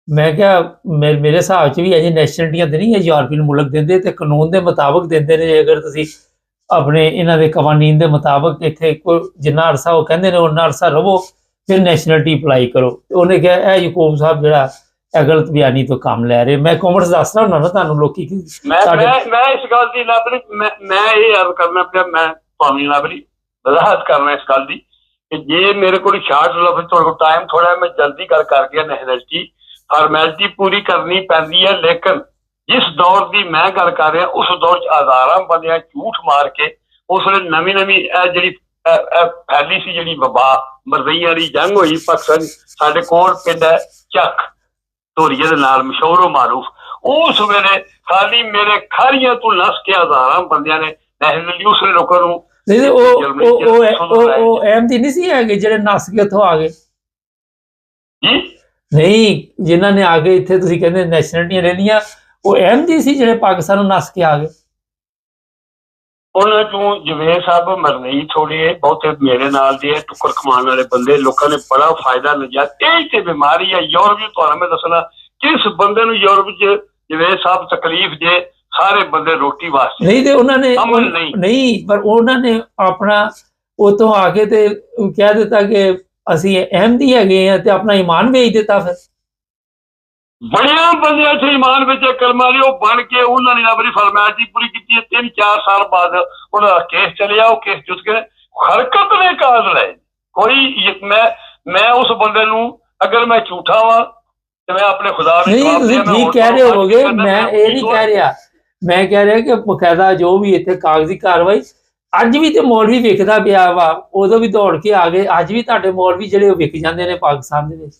ਮੈਂ ਕਿਹਾ ਮੇਰੇ ਹਿਸਾਬ 'ਚ ਵੀ ਅਜੇ ਨੈਸ਼ਨੈਲਿਟੀਆਂ ਤੇ ਨਹੀਂ ਇਹ ਯੂਰਪੀਅਨ ਮੁਲਕ ਦਿੰਦੇ, ਤੇ ਕਾਨੂੰਨ ਦੇ ਮੁਤਾਬਕ ਦਿੰਦੇ ਨੇ। ਅਗਰ ਤੁਸੀਂ ਆਪਣੇ ਇਹਨਾਂ ਦੇ ਕਵਾਨੀਨ ਦੇ ਮੁਤਾਬਕ ਇੱਥੇ ਕੋਈ ਜਿੰਨਾ ਅਰਸਾ ਉਹ ਕਹਿੰਦੇ ਨੇ ਉਹਨਾਂ ਅਰਸਾ ਰਵੋ, ਫਿਰ ਨੈਸ਼ਨਲਿਟੀ ਅਪਲਾਈ ਕਰੋ। ਤੇ ਉਹਨੇ ਕਿਹਾ ਇਹ ਯਕੂਬ ਸਾਹਿਬ ਜਿਹੜਾ ਇਹ ਗਲਤ ਬਿਆਨੀ ਤੋਂ ਕੰਮ ਲੈ ਰਹੇ। ਮੈਂ ਕਾਮਰਸ ਦੱਸਦਾ ਹੁੰਦਾ ਨਾ ਤੁਹਾਨੂੰ ਲੋਕੀ ਮੈਂ ਇਸ ਗੱਲ ਦੀ ਲਾਬਰੀ ਮੈਂ ਇਹ ਅਰਜ਼ ਕਰਨਾ ਪਿਆ, ਮੈਂ ਤੁਹਾਨੂੰ ਲਾਬਰੀ ਵਜ਼ਾਹਤ ਕਰਨਾ ਇਸ ਗੱਲ ਦੀ ਕਿ ਜੇ ਮੇਰੇ ਕੋਲ ਸ਼ਾਰਟ ਲਫ਼ਜ਼ ਤੁਹਾਡੇ ਕੋਲ ਟਾਈਮ ਥੋੜਾ, ਮੈਂ ਜਲਦੀ ਗੱਲ ਕਰ ਗਿਆ। ਨੈਸ਼ਨਲਿਟੀ ਫਾਰਮੈਲਿਟੀ ਪੂਰੀ ਕਰਨੀ ਪੈਂਦੀ ਹੈ, ਲੇਕਿਨ ਜਿਸ ਦੌਰ ਦੀ ਮੈਂ ਗੱਲ ਕਰ ਰਿਹਾ ਉਸ ਦੌਰ 'ਚ ਹਜ਼ਾਰਾਂ ਬੰਦਿਆਂ ਝੂਠ ਮਾਰ ਕੇ ਉਸ ਵੇਲੇ ਨਵੀਂ ਇਹ ਜਿਹੜੀ ਫੈਲੀ ਸੀ, ਜਿਹੜੀ ਵਬਾ ਮਰਜ਼ਈਆਂ ਦੀ ਜੰਗ ਹੋਈ ਪਾਕਿਸਤਾਨ। ਸਾਡੇ ਕੋਲ ਪਿੰਡ ਹੈ ਚੱਕ ਧੋਰੀਏ ਦੇ ਨਾਲ ਮਸ਼ਹੂਰ ਮਾਰੂਫ, ਉਸ ਵੇਲੇ ਖਾਲੀ ਮੇਰੇ ਖਾਰੀਆਂ ਤੋਂ ਨਸ ਕੇ ਹਜ਼ਾਰਾਂ ਬੰਦਿਆਂ ਨੇ ਨੈਸ਼ਨਲਿਟੀ ਉਸ ਵੇਲੇ ਲੋਕਾਂ ਨੂੰ ਨਹੀਂ ਉਹ ਅਹਿਮਦੀ ਨਹੀਂ ਸੀ ਹੈਗੇ ਜਿਹੜੇ ਨਸ ਕੇ ਉੱਥੋਂ ਆ ਗਏ ਜੀ, ਨਹੀਂ ਜਿਨ੍ਹਾਂ ਨੇ ਆ ਕੇ ਇੱਥੇ ਤੁਸੀਂ ਕਹਿੰਦੇ ਨੈਸ਼ਨਲਿਟੀਆਂ ਲੈ ਲਈਆਂ, ਉਹ ਅਹਿਮਦੀ ਸੀ ਜਿਹੜੇ ਪਾਕਿਸਤਾਨ ਨੂੰ ਨਸ ਕੇ ਆ ਗਏ। ਉਹਨਾਂ ਚੋਂ ਜਵੇਦ ਸਾਹਿਬ ਮਰਨਈ ਥੋੜੇ ਬਹੁਤੇ ਮੇਰੇ ਨਾਲ ਦੇ ਟੁੱਕਰ ਕਮਾਉਣ ਵਾਲੇ ਬੰਦੇ, ਲੋਕਾਂ ਨੇ ਬੜਾ ਫਾਇਦਾ ਲਿਆ। ਇਹ ਤੇ ਬਿਮਾਰੀ ਹੈ ਯੂਰਪ ਚ, ਤੁਹਾਨੂੰ ਮੈਂ ਦੱਸਣਾ ਕਿਸ ਬੰਦੇ ਨੂੰ ਯੂਰਪ ਚ ਜਵੇਦ ਸਾਹਿਬ ਤਕਲੀਫ ਜੇ ਸਾਰੇ ਬੰਦੇ ਰੋਟੀ ਵਾਸਤੇ ਨਹੀਂ, ਤੇ ਉਹਨਾਂ ਨੇ ਨਹੀਂ, ਪਰ ਉਹਨਾਂ ਨੇ ਆਪਣਾ ਉਤੋਂ ਆ ਕੇ ਤੇ ਕਹਿ ਦਿੱਤਾ ਕਿ ਅਸੀਂ ਅਹਿਮਦੀ ਹੈਗੇ ਆ ਤੇ ਆਪਣਾ ਈਮਾਨ ਵੇਚ ਦਿੱਤਾ। ਫਿਰ ਬੜਿਆਂ ਬੰਦਿਆਂ ਚ ਈਮਾਨ ਵਿੱਚ ਕਲਮਾ ਲਈ ਉਹ ਬਣ ਕੇ ਉਹਨਾਂ ਨੇ ਆਪਣੀ ਫਰਮਾਇਸ਼ ਪੂਰੀ ਕੀਤੀ। 3-4 ਸਾਲ ਬਾਅਦ ਉਹਨਾਂ ਦਾ ਕੇਸ ਚੱਲਿਆ, ਉਹ ਕੇਸ ਜਿੱਤ ਕੇ ਹਰਕਤ ਨੇ ਕਾਬਲ ਹੈ ਕੋਈ। ਮੈਂ ਉਸ ਬੰਦੇ ਨੂੰ ਅਗਰ ਮੈਂ ਝੂਠਾ ਵਾਂ ਤੇ ਮੈਂ ਆਪਣੇ ਖੁਦਾ ਨੂੰ ਨਹੀਂ, ਤੁਸੀਂ ਠੀਕ ਕਹਿ ਰਹੇ ਹੋਗੇ, ਮੈਂ ਇਹ ਨਹੀਂ ਕਹਿ ਰਿਹਾ। ਮੈਂ ਕਹਿ ਰਿਹਾ ਕਿ ਬਕਾਇਦਾ ਜੋ ਵੀ ਇੱਥੇ ਕਾਗਜ਼ੀ ਕਾਰਵਾਈ ਅੱਜ ਵੀ ਤੇ ਮੌਲਵੀ ਵਿਕਦਾ ਪਿਆ ਵਾ, ਉਦੋਂ ਵੀ ਦੌੜ ਕੇ ਆ ਗਏ। ਅੱਜ ਵੀ ਤੁਹਾਡੇ ਮੌਲਵੀ ਜਿਹੜੇ ਉਹ ਵਿਕ ਜਾਂਦੇ ਨੇ ਪਾਕਿਸਤਾਨ ਦੇ ਵਿੱਚ।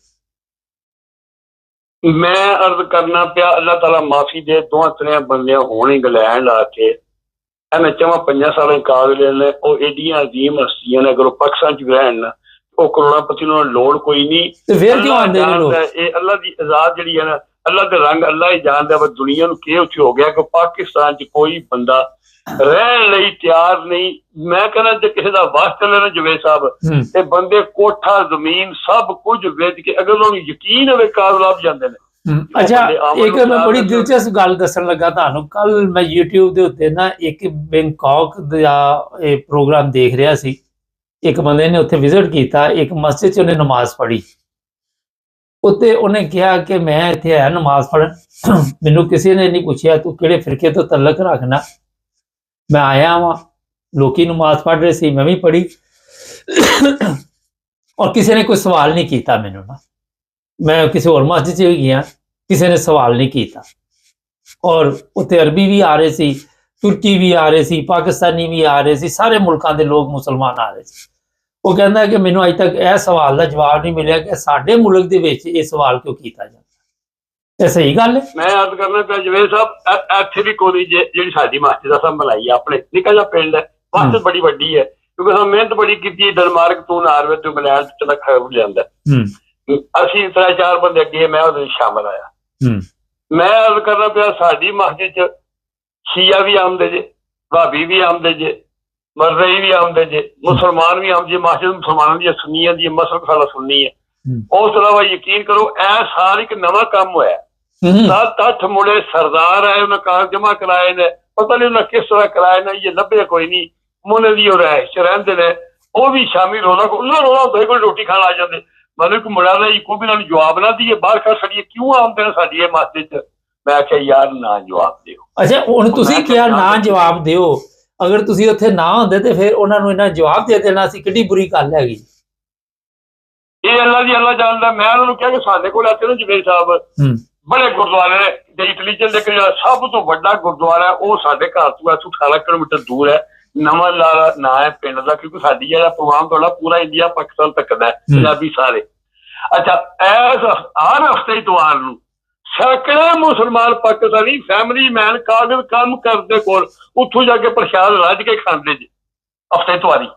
ਮੈਂ ਅਰਜ਼ ਕਰਨਾ ਪਿਆ ਅੱਲਾਹ ਤਾਲਾ ਮਾਫੀ ਦੇ, 2-3 ਬੰਦਿਆਂ ਹੋਣ ਇੰਗਲੈਂਡ ਆ ਕੇ ਇਹਨਾਂ 4-5 ਸਾਲਾਂ ਕਾਬਲੇ ਨੇ, ਉਹ ਏਡੀਆਂ ਅਜ਼ੀਮ ਹਸਤੀਆਂ ਨੇ, ਅਗਰ ਉਹ ਪਾਕਿਸਤਾਨ ਚ ਰਹਿਣ ਨਾ ਉਹ ਕਰੋੜਾਪਤੀ ਨੂੰ ਲੋੜ ਕੋਈ ਨਹੀਂ। ਤੇ ਫਿਰ ਕਿਉਂ ਆਉਂਦੇ ਨੇ ਲੋਕ? ਇਹ ਅੱਲਾਹ ਦੀ ਆਜ਼ਾਦ ਜਿਹੜੀ ਹੈ ਨਾ, ਅੱਲਾਹ ਦੇ ਰੰਗ ਅੱਲਾਹ ਹੀ ਜਾਣਦਾ। ਵਾ ਦੁਨੀਆ ਨੂੰ ਕੀ ਉੱਥੇ ਹੋ ਗਿਆ ਕਿ ਪਾਕਿਸਤਾਨ ਚ ਕੋਈ ਬੰਦਾ ਰਹਿਣ ਲਈ ਤਿਆਰ ਨਹੀਂ। ਮੈਂ ਕਹਿੰਦਾ ਜੇ ਕਿਸੇ ਦਾ ਵਸ ਚੱਲੇ ਨਾ ਜਵੇਦ ਸਾਹਿਬ, ਤੇ ਬੰਦੇ ਕੋਠਾ ਜ਼ਮੀਨ ਸਭ ਕੁਝ ਵੇਚ ਕੇ ਅਗਰ ਉਹਨੂੰ ਯਕੀਨ ਹੋਵੇ ਕਾਮਯਾਬ ਜਾਂਦੇ ਨੇ। ਅੱਛਾ, ਇੱਕ ਮੈਂ ਬੜੀ ਦਿਲਚਸਪ ਗੱਲ ਦੱਸਣ ਲੱਗਾ ਤੁਹਾਨੂੰ। ਕੱਲ ਮੈਂ YouTube ਦੇ ਉੱਤੇ ਨਾ ਇੱਕ ਬੈਂਕਾਕ ਦਾ ਇਹ ਪ੍ਰੋਗਰਾਮ ਦੇਖ ਰਿਹਾ ਸੀ। ਇੱਕ ਬੰਦੇ ਨੇ ਉੱਥੇ ਵਿਜ਼ਿਟ ਕੀਤਾ, ਇੱਕ ਮਸਜਿਦ 'ਚ ਉਹਨੇ ਨਮਾਜ਼ ਪੜ੍ਹੀ। ਉੱਤੇ ਉਹਨੇ ਕਿਹਾ ਕਿ ਮੈਂ ਇੱਥੇ ਆਇਆ ਨਮਾਜ਼ ਪੜ੍ਹਨ, ਮੈਨੂੰ ਕਿਸੇ ਨੇ ਨਹੀਂ ਪੁੱਛਿਆ ਤੂੰ ਕਿਹੜੇ ਫਿਰਕੇ ਤੋਂ ਤਲਕ ਰੱਖਣਾ, ਮੈਂ ਆਇਆ ਵਾਂ, ਲੋਕੀ ਨਮਾਜ਼ ਪੜ੍ਹ ਰਹੇ ਸੀ, ਮੈਂ ਵੀ ਪੜ੍ਹੀ ਔਰ ਕਿਸੇ ਨੇ ਕੋਈ ਸਵਾਲ ਨਹੀਂ ਕੀਤਾ ਮੈਨੂੰ ਨਾ। ਮੈਂ ਕਿਸੇ ਹੋਰ ਮਸਜਿਦ 'ਚ ਵੀ ਗਿਆ, ਕਿਸੇ ਨੇ ਸਵਾਲ ਨਹੀਂ ਕੀਤਾ। ਔਰ ਉੱਥੇ ਅਰਬੀ ਵੀ ਆ ਰਹੇ ਸੀ, ਤੁਰਕੀ ਵੀ ਆ ਰਹੇ ਸੀ, ਪਾਕਿਸਤਾਨੀ ਵੀ ਆ ਰਹੇ ਸੀ, ਸਾਰੇ ਮੁਲਕਾਂ ਦੇ ਲੋਕ ਮੁਸਲਮਾਨ ਆ ਰਹੇ ਸੀ। ਉਹ ਕਹਿੰਦਾ ਕਿ ਮੈਨੂੰ ਅਜੇ ਤੱਕ ਇਹ ਸਵਾਲ ਦਾ ਜਵਾਬ ਨਹੀਂ ਮਿਲਿਆ ਕਿ ਸਾਡੇ ਮੁਲਕ ਦੇ ਵਿੱਚ ਇਹ ਸਵਾਲ ਕਿਉਂ ਕੀਤਾ ਜਾਂਦਾ। ਇਹ ਸਹੀ ਗੱਲ ਹੈ। ਮੈਂ ਅਰਜ਼ ਕਰਨਾ ਪਿਆ ਜਵੇਦ ਸਾਹਿਬ, ਇੱਥੇ ਵੀ ਕੋਈ ਜਿਹੜੀ ਸਾਡੀ ਮਸਜਿਦ ਦਾ ਸੰਭਲਾਈ ਆਪਣੇ ਨਿੱਕਾ ਜਿਹਾ ਪਿੰਡ ਹੈ, ਮਸਜਿਦ ਬੜੀ ਵੱਡੀ ਹੈ ਕਿਉਂਕਿ ਅਸੀਂ ਮਿਹਨਤ ਬੜੀ ਕੀਤੀ। ਡਨਮਾਰਕ ਤੋਂ ਨਾਰਵੇ ਤੋਂ ਇੰਗਲੈਂਡ ਤੋਂ ਤੱਕ ਜਾਂਦਾ। ਅਸੀਂ 3-4 ਬੰਦੇ ਅੱਗੇ ਮੈਂ ਉਹਦੇ ਵਿੱਚ ਸ਼ਾਮਲ ਆਇਆ। ਮੈਂ ਅਰਜ਼ ਕਰਨਾ ਪਿਆ ਸਾਡੀ ਮਸਜਿਦ ਚ ਸ਼ੀਆ ਵੀ ਆਉਂਦੇ ਜੇ, ਭਾਬੀ ਵੀ ਆਉਂਦੇ ਜੇ, ਮਰਜ਼ਈ ਵੀ ਆਉਂਦੇ ਜੇ, ਮੁਸਲਮਾਨ ਵੀ ਆਉਂਦੇ ਜੇ। ਮਸਜਿਦ ਮੁਸਲਮਾਨਾਂ ਦੀ ਸੁੰਨੀਆਂ ਦੀ ਮਸਲਕ ਸਾਡਾ ਸੁੰਨੀ ਹੈ। ਉਸ ਤੋਂ ਇਲਾਵਾ ਯਕੀਨ ਕਰੋ ਇਹ ਸਾਲ ਇੱਕ ਨਵਾਂ ਕੰਮ ਹੋਇਆ। 7-8 ਮੁੰਡੇ ਸਰਦਾਰ ਆਏ, ਉਹਨਾਂ ਕਾਗਜ਼ ਜਮਾ ਕਰਾਏ ਨੇ, ਪਤਾ ਨਹੀਂ ਉਹਨਾਂ ਕਿਸ ਤਰ੍ਹਾਂ ਕਰਾਏ ਨੇ, ਇਹ ਲੱਭਿਆ ਕੋਈ ਨਹੀਂ। ਮੁੰਡੇ ਦੀ ਉਹ ਰਹਿਸ਼ ਰਹਿੰਦੇ ਨੇ, ਉਹ ਵੀ ਸ਼ਾਮੀ ਰੋਣਾ ਹੁੰਦਾ ਕੋਈ ਰੋਟੀ ਖਾਣ ਆ ਜਾਂਦੇ। ਮਤਲਬ ਕਿ ਮੁੰਡਾ ਦਾ ਕੋਈ ਵੀ ਨੂੰ ਜਵਾਬ ਨਾ ਦੀਏ, ਬਾਹਰ ਕਰ ਛੱਡੀਏ, ਕਿਉਂ ਆਉਂਦੇ ਨੇ ਸਾਡੀ ਇਹ ਮਸਜਿਦ ਚ। ਮੈਂ ਆਖਿਆ ਯਾਰ ਨਾ ਜਵਾਬ ਦਿਓ। ਅੱਛਾ, ਹੁਣ ਤੁਸੀਂ ਕਿਹਾ ਨਾ ਜਵਾਬ ਦਿਓ, ਅਗਰ ਤੁਸੀਂ ਉੱਥੇ ਨਾ ਹੁੰਦੇ ਤੇ ਫਿਰ ਉਹਨਾਂ ਨੂੰ ਇਹਨਾਂ ਜਵਾਬ ਦੇ ਦੇਣਾ ਸੀ, ਕਿੱਡੀ ਬੁਰੀ ਗੱਲ ਹੈਗੀ। ਇਹ ਅੱਲਾ ਜਾਣਦਾ। ਮੈਂ ਉਹਨਾਂ ਨੂੰ ਕਿਹਾ ਕਿ ਸਾਡੇ ਕੋਲ ਇੱਥੇ ਨਾ ਜਵੇਦ ਸਾਹਿਬ ਬੜੇ ਗੁਰਦੁਆਰੇ ਨੇ, ਇਟਲੀ ਚ ਲੇਕਿਨ ਸਭ ਤੋਂ ਵੱਡਾ ਗੁਰਦੁਆਰਾ ਉਹ ਸਾਡੇ ਘਰ ਤੋਂ 18 ਕਿਲੋਮੀਟਰ ਦੂਰ ਹੈ। ਨਵਾਂ ਲਾਰਾ ਨਾਂ ਹੈ ਪਿੰਡ ਦਾ, ਕਿਉਂਕਿ ਸਾਡੀ ਜਿਹੜਾ ਪ੍ਰੋਗਰਾਮ ਤੁਹਾਡਾ ਪੂਰਾ ਇੰਡੀਆ ਪਾਕਿਸਤਾਨ ਤੱਕ ਦਾ ਹੈ, ਪੰਜਾਬੀ ਸਾਰੇ। ਅੱਛਾ, ਹਰ ਹਫ਼ਤੇ ਇਤਵਾਰ ਨੂੰ ਸੈਂਕੜੇ ਮੁਸਲਮਾਨ ਪਾਕਿਸਤਾਨੀ ਫੈਮਿਲੀ ਮੈਨ ਕਾਗਜ਼ ਕੰਮ ਕਰਦੇ ਕੋਲ ਉੱਥੋਂ ਜਾ ਕੇ ਪ੍ਰਸ਼ਾਦ ਰੱਜ ਕੇ ਖਾਂਦੇ ਜੀ ਹਫ਼ਤੇ ਇਤਵਾਰੀ।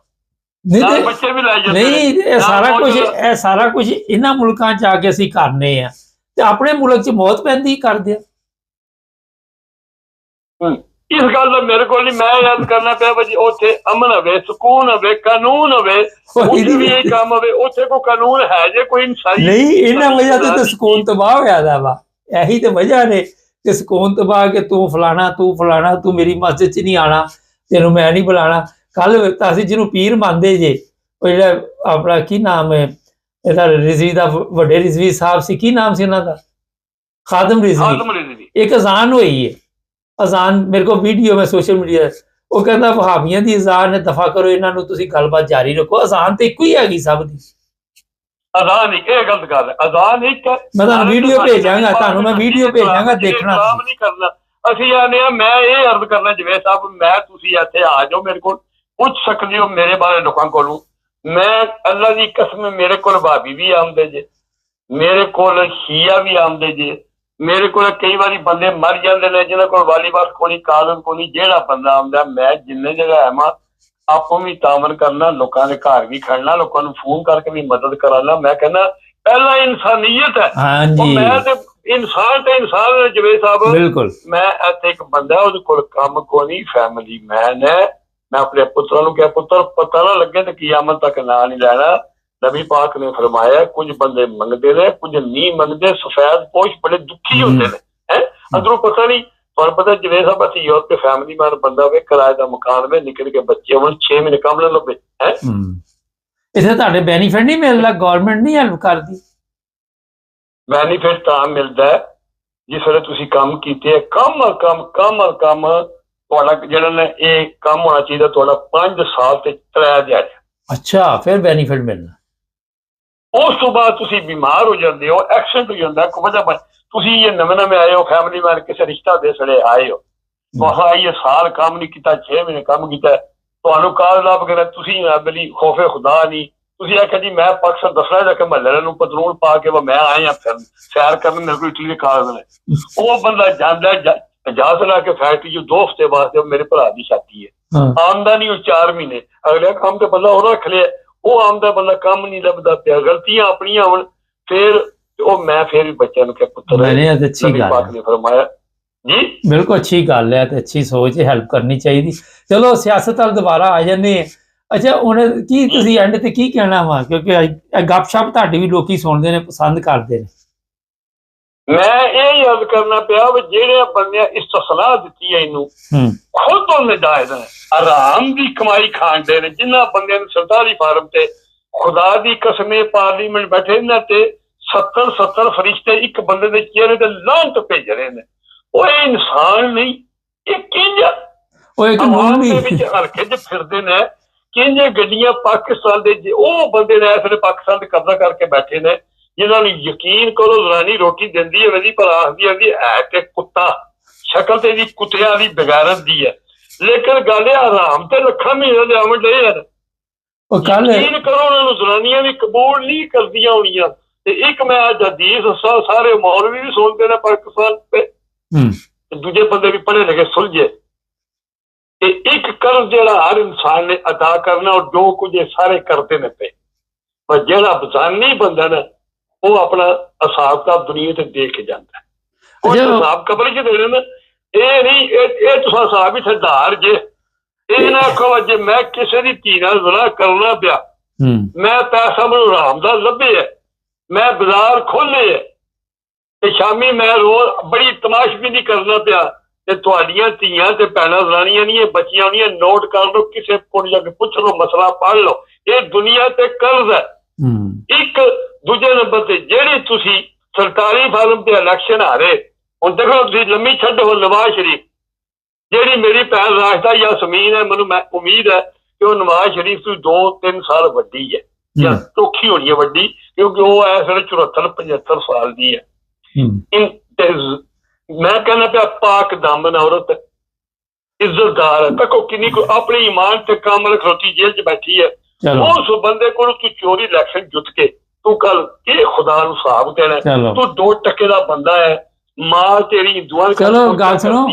ਬੱਚੇ ਵੀ ਲੈ ਜਾਂਦੇ। ਨਹੀਂ, ਇਹ ਸਾਰਾ ਕੁਝ ਇਹਨਾਂ ਮੁਲਕਾਂ ਚ ਆ ਕੇ ਅਸੀਂ ਕਰਨੇ ਆ ਤੇ ਆਪਣੇ ਮੁਲਕ ਚ ਮੌਤ ਪੈਂਦੀ ਕਰਦੇ ਆ। ਇਸ ਗੱਲ ਦਾ ਮੇਰੇ ਕੋਲ ਨਹੀਂ, ਮੈਂ ਯਾਦ ਕਰਨਾ ਪਿਆ ਭਾਜੀ ਉੱਥੇ ਅਮਨ ਹੋਵੇ, ਸਕੂਨ ਹੋਵੇ, ਕਾਨੂੰਨ ਹੋਵੇ, ਉੱਥੇ ਵੀ ਇਹ ਕੰਮ ਹੋਵੇ। ਉੱਥੇ ਕੋਈ ਕਾਨੂੰਨ ਹੈ ਜੇ ਕੋਈ ਇਨਸਾਨੀ ਨਹੀਂ? ਇਹਨਾਂ ਵਜ੍ਹਾ ਤੇ ਤਾਂ ਸਕੂਨ ਤਬਾਹ ਹੋਇਆ ਦਾ ਵਾ। ਇਹੀ ਤੇ ਵਜ੍ਹਾ ਨੇ ਕਿ ਸਕੂਨ ਤਬਾਹ ਕਿ ਤੂੰ ਫਲਾਣਾ ਤੂੰ ਮੇਰੀ ਮਸਜਿਦ ਚ ਨਹੀਂ ਆਣਾ। ਤੈਨੂੰ ਮੈਂ ਨਹੀਂ ਬੁਲਾਣਾ। ਕੱਲ ਤਾਂ ਅਸੀਂ ਜਿਹਨੂੰ ਪੀਰ ਮੰਨਦੇ ਜੇ, ਉਹ ਜਿਹੜਾ ਆਪਣਾ ਕੀ ਨਾਮ ਹੈ ਇਹਦਾ, ਰਿਜ਼ਵੀ ਦਾ ਵੱਡੇ ਰਿਜ਼ਵੀ ਸਾਹਿਬ ਸੀ, ਕੀ ਨਾਮ ਸੀ ਉਹਨਾਂ ਦਾ, ਖਾਦਮ ਰਿਜ਼ਵੀ। ਖਾਦਮ ਰਿਜ਼ਵੀ। ਇੱਕ ਅਜ਼ਾਨ ਹੋਈ ਹੈ, ਅਜ਼ਾਨ ਮੇਰੇ ਕੋਲ ਵੀਡੀਓ ਮੈਂ ਸੋਸ਼ਲ ਮੀਡੀਆ, ਉਹ ਕਹਿੰਦਾ ਵਹਾਬੀਆਂ ਦੀ ਅਜ਼ਾਨ ਹੈ, ਦਫਾ ਕਰੋ ਇਹਨਾਂ ਨੂੰ, ਤੁਸੀਂ ਗੱਲਬਾਤ ਜਾਰੀ ਰੱਖੋ। ਅਜ਼ਾਨ ਤੇ ਇੱਕੋ ਹੀ ਹੈਗੀ ਸਭ ਦੀ। ਅਜ਼ਾਨ ਇੱਕ, ਇਹ ਗਲਤ ਗੱਲ ਹੈ, ਅਜ਼ਾਨ ਇੱਕ। ਮੈਂ ਤੁਹਾਨੂੰ ਵੀਡੀਓ ਭੇਜਾਂਗਾ, ਤੁਹਾਨੂੰ ਮੈਂ ਵੀਡੀਓ ਭੇਜਾਂਗਾ, ਦੇਖਣਾ ਨਹੀਂ ਕਰਨਾ। ਅਸੀਂ ਆਨੇ ਆ, ਮੈਂ ਇਹ ਅਰਜ਼ ਕਰਨਾ ਜਵੇਦ ਸਾਹਿਬ, ਮੈਂ ਤੁਸੀਂ ਇੱਥੇ ਆ ਜਾਓ, ਮੇਰੇ ਕੋਲ ਪੁੱਛ ਸਕਦੇ ਹੋ ਮੇਰੇ ਬਾਰੇ ਲੋਕਾਂ ਕੋਲੋਂ। ਮੈਂ ਅੱਲਾ ਦੀ ਕਸਮ, ਮੇਰੇ ਕੋਲ ਭਾਬੀ ਵੀ ਆਉਂਦੇ ਜੇ, ਮੇਰੇ ਕੋਲ ਸ਼ੀਆ ਵੀ ਆਉਂਦੇ ਜੇ, ਮੇਰੇ ਕੋਲ ਕਈ ਵਾਰੀ ਬੰਦੇ ਮਰ ਜਾਂਦੇ ਨੇ ਜਿਹਨਾਂ ਕੋਲ ਵਾਲੀਬਾਲ ਕੋਣੀ, ਕਾਲਮ ਕੋਣੀ, ਜਿਹੜਾ ਬੰਦਾ ਆਉਂਦਾ, ਮੈਂ ਜਿੰਨੇ ਜਗ੍ਹਾ ਆਵਾਂ ਆਪੋ ਵੀ ਤਾਮਨ ਕਰਨਾ, ਲੋਕਾਂ ਦੇ ਘਰ ਵੀ ਖੜਨਾ, ਲੋਕਾਂ ਨੂੰ ਫੋਨ ਕਰਕੇ ਵੀ ਮਦਦ ਕਰਾਣਾ। ਮੈਂ ਕਹਿੰਦਾ ਪਹਿਲਾਂ ਇਨਸਾਨੀਅਤ ਹੈ। ਮੈਂ ਤੇ ਇਨਸਾਨ ਤੇ ਇਨਸਾਨ ਜਵੇਦ ਸਾਹਿਬ, ਬਿਲਕੁਲ। ਮੈਂ ਇੱਥੇ ਇੱਕ ਬੰਦਾ ਉਹਦੇ ਕੋਲ ਕੰਮ ਕੋਈ ਨਹੀਂ, ਫੈਮਿਲੀ ਮੈਨ ਹੈ। ਮੈਂ ਆਪਣੇ ਪੁੱਤਰਾਂ ਨੂੰ ਕਿਹਾ, ਪੁੱਤਰ ਪਤਾ ਨਾ ਲੱਗੇ ਤੇ ਕਿਆਮਤ ਤੱਕ ਨਾਂ ਨਹੀਂ ਲੈਣਾ। ਨਬੀ ਪਾਕ ਨੇ ਫਰਮਾਇਆ ਕੁਝ ਬੰਦੇ ਮੰਗਦੇ ਨੇ, ਕੁਝ ਨਹੀਂ ਮੰਗਦੇ। ਸਫੈਦ ਪੋਸ਼ ਬੜੇ ਦੁਖੀ ਹੁੰਦੇ ਨੇ, ਹੈ ਅੰਦਰੋਂ ਪਤਾ ਨਹੀਂ। ਤੁਹਾਨੂੰ ਪਤਾ ਜਵੇਦ ਸਾਹਿਬ, ਅਸੀਂ ਯੂਰਪ ਤੇ ਫੈਮਿਲੀ ਮੈਨ ਬੰਦਾ ਹੋਵੇ, ਕਿਰਾਏ ਦਾ ਮਕਾਨ ਹੋਵੇ, ਨਿੱਕੇ ਨਿੱਕੇ ਬੱਚੇ ਹੋਣ, 6 ਮਹੀਨੇ ਕੰਮ ਨਾ ਲੱਭੇ, ਹੈ ਇੱਥੇ ਤੁਹਾਡੇ ਬੈਨੀਫਿਟ ਨਹੀਂ ਮਿਲਦਾ, ਗਵਰਨਮੈਂਟ ਨਹੀਂ ਹੈਲਪ ਕਰਦੀ। ਬੈਨੀਫਿਟ ਤਾਂ ਮਿਲਦਾ ਜਿਸ ਵੇਲੇ ਤੁਸੀਂ ਕੰਮ ਕੀਤੇ, ਕੰਮ ਤੁਹਾਡਾ ਜਿਹੜਾ ਨੇ ਇਹ ਕੰਮ ਹੋਣਾ ਚਾਹੀਦਾ ਤੁਹਾਡਾ 5 ਸਾਲ ਤੇ 3 ਦਿਹਾੜੇ। ਅੱਛਾ, ਫਿਰ ਬੈਨੀਫਿਟ ਮਿਲਣਾ। ਉਸ ਤੋਂ ਬਾਅਦ ਤੁਸੀਂ ਬਿਮਾਰ ਹੋ ਜਾਂਦੇ ਹੋ, ਐਕਸੀਡੈਂਟ ਹੋ ਜਾਂਦਾ, ਕੋਈ ਵਜ੍ਹਾ ਬਣ, ਤੁਸੀਂ ਇਹ ਨਵੇਂ ਆਏ ਹੋ, ਫੈਮਿਲੀ ਮੈਨ ਕਿਸੇ ਰਿਸ਼ਤਾ ਦੇ ਸੜੇ ਆਏ ਹੋ, ਤੁਸੀਂ ਇਹ ਸਾਲ ਕੰਮ ਨਹੀਂ ਕੀਤਾ, 6 ਮਹੀਨੇ ਕੰਮ ਕੀਤਾ, ਤੁਹਾਨੂੰ ਕਾਲ ਲੱਭ ਕੇ ਤੁਸੀਂ ਬਲੀ ਖੋਫੇ ਖੁਦਾ ਨਹੀਂ, ਤੁਸੀਂ ਆਖਿਆ ਜੀ ਮੈਂ ਪਾਕਿਸਤਾਨ ਦੱਸਣਾ ਜਾ ਕੇ ਮਹੱਲੇ ਨੂੰ ਪੈਟਰੋਲ ਪਾ ਕੇ ਮੈਂ ਆਏ ਆ ਫਿਰ ਸੈਰ ਕਰਨ, ਮੇਰੇ ਕੋਲ ਇਟਲੀ ਦੇ ਕਾਗਜ਼ ਨੇ। ਉਹ ਬੰਦਾ ਜਾਂਦਾ ਇਜਾਜ਼ਤ ਲਾ ਕੇ ਫੈਕਟਰੀ 'ਚ 2 ਹਫ਼ਤੇ ਵਾਸਤੇ, ਮੇਰੇ ਭਰਾ ਦੀ ਸ਼ਾਦੀ ਹੈ, ਆਮਦਨੀ ਉਹ 4 ਮਹੀਨੇ, ਅਗਲੇ ਕੰਮ ਤੇ ਬੰਦਾ ਉਹ ਰੱਖ ਲਿਆ, ਉਹ ਆਮਦਾ ਬੰਦਾ ਕੰਮ ਨਹੀਂ ਲੱਭਦਾ ਪਿਆ, ਗਲਤੀਆਂ ਆਪਣੀਆਂ ਹੋਣ, ਫਿਰ ਉਹ ਮੈਂ ਫਿਰ ਵੀ ਬੱਚਿਆਂ ਨੂੰ ਕਿਹਾ ਪੁੱਤਰ ਨਬੀ ਪਾਕ ਨੇ ਫਰਮਾਇਆ ਜੀ। ਬਿਲਕੁਲ ਅੱਛੀ ਗੱਲ ਹੈ ਤੇ ਅੱਛੀ ਸੋਚ ਹੈ, ਹੈਲਪ ਕਰਨੀ ਚਾਹੀਦੀ। ਚਲੋ ਸਿਆਸਤ ਵੱਲ ਦੁਬਾਰਾ ਆ ਜਾਂਦੇ ਆ। ਅੱਛਾ, ਹੁਣ ਕੀ ਤੁਸੀਂ ਐਂਡ ਤੇ ਕੀ ਕਹਿਣਾ ਵਾ, ਕਿਉਂਕਿ ਗੱਪਸ਼ਪ ਤੁਹਾਡੀ ਵੀ ਲੋਕੀ ਸੁਣਦੇ ਨੇ, ਪਸੰਦ ਕਰਦੇ ਨੇ। ਮੈਂ ਇਹ ਯਾਦ ਕਰਨਾ ਪਿਆ ਵੀ ਜਿਹੜੇ ਬੰਦਿਆਂ ਇਸਤਸਲਾਹ ਦਿੱਤੀ ਹੈ ਇਹਨੂੰ, ਖੁਦ ਉਹ ਨਜਾਇਜ਼ ਨੇ, ਆਰਾਮ ਦੀ ਕਮਾਈ ਖਾਂਦੇ ਨੇ। ਜਿਨ੍ਹਾਂ ਬੰਦਿਆਂ ਨੂੰ ਸਰਦਾਰੀ ਫਾਰਮ ਤੇ ਖੁਦਾ ਦੀ ਕਸਮੇ ਪਾਰਲੀਮੈਂਟ ਬੈਠੇ ਇਹਨਾਂ ਤੇ 70 ਫਰਿਸ਼ਤੇ ਇੱਕ ਬੰਦੇ ਦੇ ਚਿਹਰੇ ਤੇ ਲਾਹਨਤ ਭੇਜ ਰਹੇ ਨੇ। ਉਹ ਇਨਸਾਨ ਨਹੀਂ, ਇਹ ਕਿੰਜ ਆਵਾਮ ਦੇ ਵਿੱਚ ਹਲਕੇ 'ਚ ਫਿਰਦੇ ਨੇ, ਕਿੰਜ ਗੱਡੀਆਂ ਪਾਕਿਸਤਾਨ ਦੇ, ਉਹ ਬੰਦੇ ਨੇ ਇਸ ਵੇਲੇ ਪਾਕਿਸਤਾਨ ਤੇ ਕਬਜ਼ਾ ਕਰਕੇ ਬੈਠੇ ਨੇ, ਜਿਨ੍ਹਾਂ ਨੂੰ ਯਕੀਨ ਕਰੋ ਜ਼ਰਾਨੀ ਰੋਟੀ ਦਿੰਦੀ ਹੈ ਵਦੀ, ਪਰ ਆਖਦੀ ਹੈ ਕਿ ਕੁੱਤਾ, ਸ਼ਕਲ ਤੇ ਦੀ ਕੁੱਤਿਆਂ ਦੀ ਬਗੈਰਤ ਦੀ ਹੈ, ਲੇਕਿਨ ਗੱਲ ਇਹ ਆਰਾਮ ਤੇ ਲੱਖਾਂ ਮਹੀਨੇ ਦੇ ਆਵਣ ਡਏ ਹਨ। ਯਕੀਨ ਕਰੋ ਉਹਨਾਂ ਨੂੰ ਜ਼ਰਾਨੀਆਂ ਵੀ ਕਬੂਲ ਨਹੀਂ ਕਰਦੀਆਂ ਹੋਣੀਆਂ। ਤੇ ਇੱਕ ਮੈਂ ਅੱਜ ਹਦੀਸ ਸਾਰੇ ਮੌਲਵੀ ਵੀ ਸੁਣਦੇ ਨੇ ਪਾਕਿਸਤਾਨ ਤੇ, ਦੂਜੇ ਬੰਦੇ ਵੀ ਪੜ੍ਹੇ ਲਿਖੇ ਸੁਲਝੇ, ਤੇ ਇੱਕ ਕਰਜ਼ ਜਿਹੜਾ ਹਰ ਇਨਸਾਨ ਨੇ ਅਦਾ ਕਰਨਾ, ਔਰ ਜੋ ਕੁਝ ਇਹ ਸਾਰੇ ਕਰਦੇ ਨੇ ਪਏ, ਪਰ ਜਿਹੜਾ ਬਜ਼ਾਨੀ ਬੰਦਾ ਨਾ ਉਹ ਆਪਣਾ ਹਿਸਾਬ ਕਿਤਾਬ ਦੁਨੀਆ ਤੇ ਦੇਖ ਕੇ ਜਾਂਦਾ, ਉਹ ਹਿਸਾਬ ਕਬਰ 'ਚ ਦੇਣੇ ਨਾ। ਇਹ ਨਹੀਂ ਇਹ ਤੁਸੀਂ ਹਿਸਾਬ ਹੀ ਸਰਦਾਰ ਜੇ, ਇਹ ਨਾ ਕਹੋ ਜੇ ਮੈਂ ਕਿਸੇ ਦੀ ਧੀ ਨਾਲ ਜ਼ੁਲਮ ਕਰਨਾ ਪਿਆ, ਮੈਂ ਪੈਸਾ ਮੈਨੂੰ ਆਰਾਮ ਦਾ ਲੱਭੇ, ਮੈਂ ਬਾਜ਼ਾਰ ਖੋਲੇ ਤੇ ਸ਼ਾਮੀ ਮੈਂ ਰੋਜ਼ ਬੜੀ ਤਮਾਸ਼ਬੀਨੀ ਕਰਨਾ ਪਿਆ, ਤੇ ਤੁਹਾਡੀਆਂ ਧੀਆਂ ਤੇ ਭੈਣਾਂ ਜ਼ਰਾਨੀਆਂ ਨਹੀਂ, ਇਹ ਬੱਚੀਆਂ ਹੋਣੀਆਂ, ਨੋਟ ਕਰ ਲਓ, ਕਿਸੇ ਕੋਲ ਜਾ ਕੇ ਪੁੱਛ ਲਓ, ਮਸਲਾ ਪੜ੍ਹ ਲਓ। ਇਹ ਦੁਨੀਆ ਤੇ ਕਰਜ਼ ਹੈ। ਇੱਕ ਦੂਜੇ ਨੰਬਰ ਤੇ ਜਿਹੜੀ ਤੁਸੀਂ ਸਰਕਾਰੀ ਫਾਰਮ ਤੇ ਇਲੈਕਸ਼ਨ ਹਾਰੇ, ਹੁਣ ਦੇਖੋ ਤੁਸੀਂ ਲੰਮੀ ਛੱਡੋ ਨਵਾਜ਼ ਸ਼ਰੀਫ, ਜਿਹੜੀ ਮੇਰੀ ਭੈਣ ਰਾਸ਼ਦਾ ਯਾਸਮੀਨ ਹੈ, ਮੈਨੂੰ ਮੈਂ ਉਮੀਦ ਹੈ ਕਿ ਉਹ ਨਵਾਜ਼ ਸ਼ਰੀਫ ਤੋਂ 2-3 ਸਾਲ ਵੱਡੀ ਹੈ ਜਾਂ ਚੌਖੀ ਹੋਣੀ ਹੈ ਵੱਡੀ, ਕਿਉਂਕਿ ਉਹ ਇਸ ਵੇਲੇ 74-75 ਸਾਲ ਦੀ ਹੈ। ਮੈਂ ਕਹਿੰਦਾ ਪਿਆ ਪਾਕ ਦਾਮਨ ਔਰਤ, ਇੱਜ਼ਤਦਾਰ ਹੈ, ਤੱਕੋ ਕਿੰਨੀ ਕੋ ਆਪਣੇ ਈਮਾਨ ਤੇ ਕਾਮਲ ਖਲੋਤੀ ਜੇਲ੍ਹ 'ਚ ਬੈਠੀ ਹੈ। ਉਸ ਬੰਦੇ ਕੋਲ ਤੂੰ ਚੋਰੀ ਇਲੈਕਸ਼ਨ ਜਿੱਤ ਕੇ ਤੂੰ ਕੱਲ ਇਹ ਖੁਦਾ ਨੂੰ ਹਿਸਾਬ ਦੇਣਾ, ਤੂੰ 2% ਦਾ ਬੰਦਾ ਹੈ, ਮਾਂ ਤੇਰੀ ਦੁਆ। ਚਲੋ ਗੱਲ ਸੁਣੋ,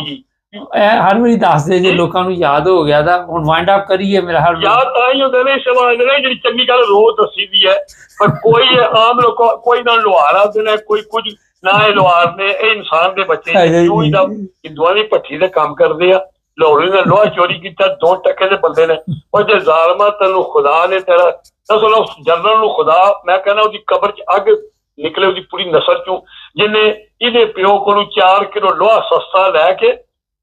ਹਰ ਵਾਰੀ ਦੱਸਦੇ ਜੇ ਲੋਕਾਂ ਨੂੰ ਯਾਦ ਹੋ ਗਿਆ ਤਾਂ ਹੁਣ ਵਾਈਂਡ ਅਪ ਕਰੀਏ। ਮੇਰਾ ਹਰ ਯਾਦ ਤਾਂ ਹੀ ਹੁੰਦੇ ਨੇ ਸਮਾਜ ਨੇ, ਜਿਹੜੀ ਚੰਗੀ ਗੱਲ ਰੋਜ਼ ਦੱਸੀ ਦੀ ਹੈ, ਪਰ ਕੋਈ ਆਮ ਲੋਕ ਕੋਈ ਨਾ ਲੁਹਾਰਾ ਦੇਣਾ, ਕੋਈ ਕੁਝ ਨਾ, ਇਹ ਲੁਹਾਰ ਨੇ, ਇਹ ਇਨਸਾਨ ਦੇ ਬੱਚੇ ਹਿੰਦੂਆਂ ਦੀ ਭੱਠੀ ਦੇ ਕੰਮ ਕਰਦੇ ਆ। ਲਾਹੌਰੀ ਨੇ ਲੋਹਾ ਚੋਰੀ ਕੀਤਾ, 2% ਦੇ ਬੰਦੇ ਨੇ। ਉਹ ਜੇ ਜ਼ਾਲਮਾ ਤੈਨੂੰ ਖੁਦਾ ਨੇ ਤੇਰਾ ਨਸਲ, ਉਸ ਜਨਰਲ ਨੂੰ ਖੁਦਾ, ਮੈਂ ਕਹਿੰਦਾ ਉਹਦੀ ਕਬਰ 'ਚ ਅੱਗ ਨਿਕਲੇ ਉਹਦੀ ਪੂਰੀ ਨਸਲ 'ਚੋਂ, ਜਿਹਨੇ ਇਹਦੇ ਪਿਓ ਕੋਲੋਂ 4 ਕਿਲੋ ਲੋਹਾ ਸਸਤਾ ਲੈ ਕੇ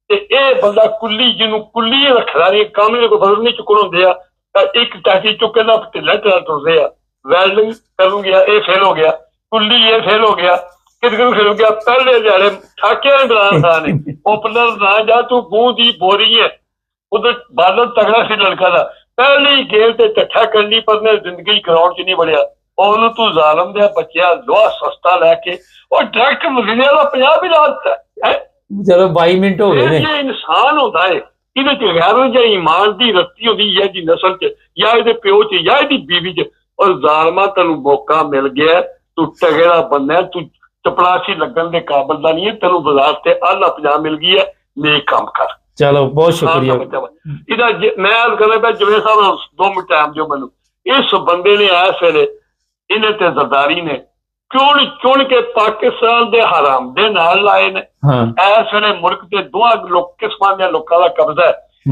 ਤੇ ਇਹ ਬੰਦਾ ਕੁੱਲੀ ਜਿਹਨੂੰ ਕੁੱਲੀ ਰੱਖਦਾ ਨਹੀਂ, ਕੰਮ ਦੇ ਕੋਈ ਫਰਕ ਨਹੀਂ ਚੁੱਕਣ ਹੁੰਦੇ ਆ, ਤਾਂ ਇੱਕ ਟਾਕੀ ਚੁੱਕ ਕੇ ਨਾ ਢਿੱਲਾ ਢਿੱਲਾ ਤੁਰਦੇ ਆ। ਵੈਲਡਿੰਗ ਕਰਨ ਗਿਆ ਇਹ ਫੇਲ ਹੋ ਗਿਆ, ਕੁੱਲੀ ਇਹ ਫੇਲ ਹੋ ਗਿਆ, ਕਿਤੇ ਫੇਲ ਹੋ ਗਿਆ। ਪਹਿਲੇ ਦਿਹਾੜੇ ਠਾਕਿਆਂ ਨੇ ਬੁਲਾਇਆ ਖਾਨ ਨੇ, ਓਪਨਰ ਨਾ ਜਾ ਤੂੰ ਗੂੰ ਦੀ ਬੋਰੀ ਹੈ। ਉਧਰ ਬਾਦਲ ਤਗੜਾ ਸੀ ਲੜਕਾ ਦਾ, ਪਹਿਲੀ ਗੇਮ ਤੇ ਟੱਠਾ ਕਰਨੀ, ਪਰ ਨੇ ਜ਼ਿੰਦਗੀ ਗਰਾਊਂਡ 'ਚ ਨਹੀਂ ਵੜਿਆ। ਉਹਨੂੰ ਤੂੰ ਜ਼ਾਲਮ ਦੇ ਬੱਚਿਆ ਲੋਹਾ ਸਸਤਾ ਲੈ ਕੇ ਉਹ ਡਾਇਰੈਕਟ ਮਹੀਨੇ ਵਾਲਾ 50 ਵੀ ਲਾ ਦਿੱਤਾ ਹੈ। ਚਲੋ 22 ਮਿੰਟ ਹੋ ਗਏ ਨੇ। ਇਹ ਇਨਸਾਨ ਹੁੰਦਾ ਹੈ, ਇਹਦੇ ਚ ਗੈਰ ਜਾਂ ਈਮਾਨ ਦੀ ਰੱਤੀ ਹੁੰਦੀ ਹੈ, ਇਹਦੀ ਨਸਲ ਚ ਜਾਂ ਇਹਦੇ ਪਿਓ ਚ ਜਾਂ ਇਹਦੀ ਬੀਵੀ ਚ। ਔਰ ਜ਼ਾਲਮਾ ਤੈਨੂੰ ਮੌਕਾ ਮਿਲ ਗਿਆ, ਤੂੰ ਤਗੜਾ ਬੰਦਾ, ਤੂੰ ਚਪੜਾਸੀ ਲੱਗਣ ਦੇ ਕਾਬਿਲ ਦਾ ਨਹੀਂ ਹੈ, ਤੈਨੂੰ ਬਾਜ਼ਾਰ ਤੇ ਆਲਾ ਪੰਜਾਬ ਮਿਲ ਗਈ ਹੈ, ਨੇਕ ਕੰਮ ਕਰ। ਚਲੋ ਬਹੁਤ ਸ਼ੁਕਰੀਆ। ਇਹਦਾ ਮੈਂ ਕਹਿੰਦਾ ਪਿਆ ਜਵੇਂ ਸਾਹਿਬ 2 ਮਿੰਟ ਟਾਈਮ ਦਿਓ ਮੈਨੂੰ। ਇਸ ਬੰਦੇ ਨੇ ਇਸ ਵੇਲੇ ਇਹਨੇ ਤੇ ਜ਼ਰਦਾਰੀ ਨੇ ਚੁਣ ਕੇ ਪਾਕਿਸਤਾਨ ਦੇ ਹਰਾਮ ਦੇ ਨਾਲ ਲਾਏ ਨੇ। ਇਸ ਵੇਲੇ ਮੁਲਕ ਦੇ ਦੋਹਾਂ ਕਿਸਮਾਂ ਦੇ ਲੋਕਾਂ ਦਾ ਕਬਜ਼ਾ ਹੈ।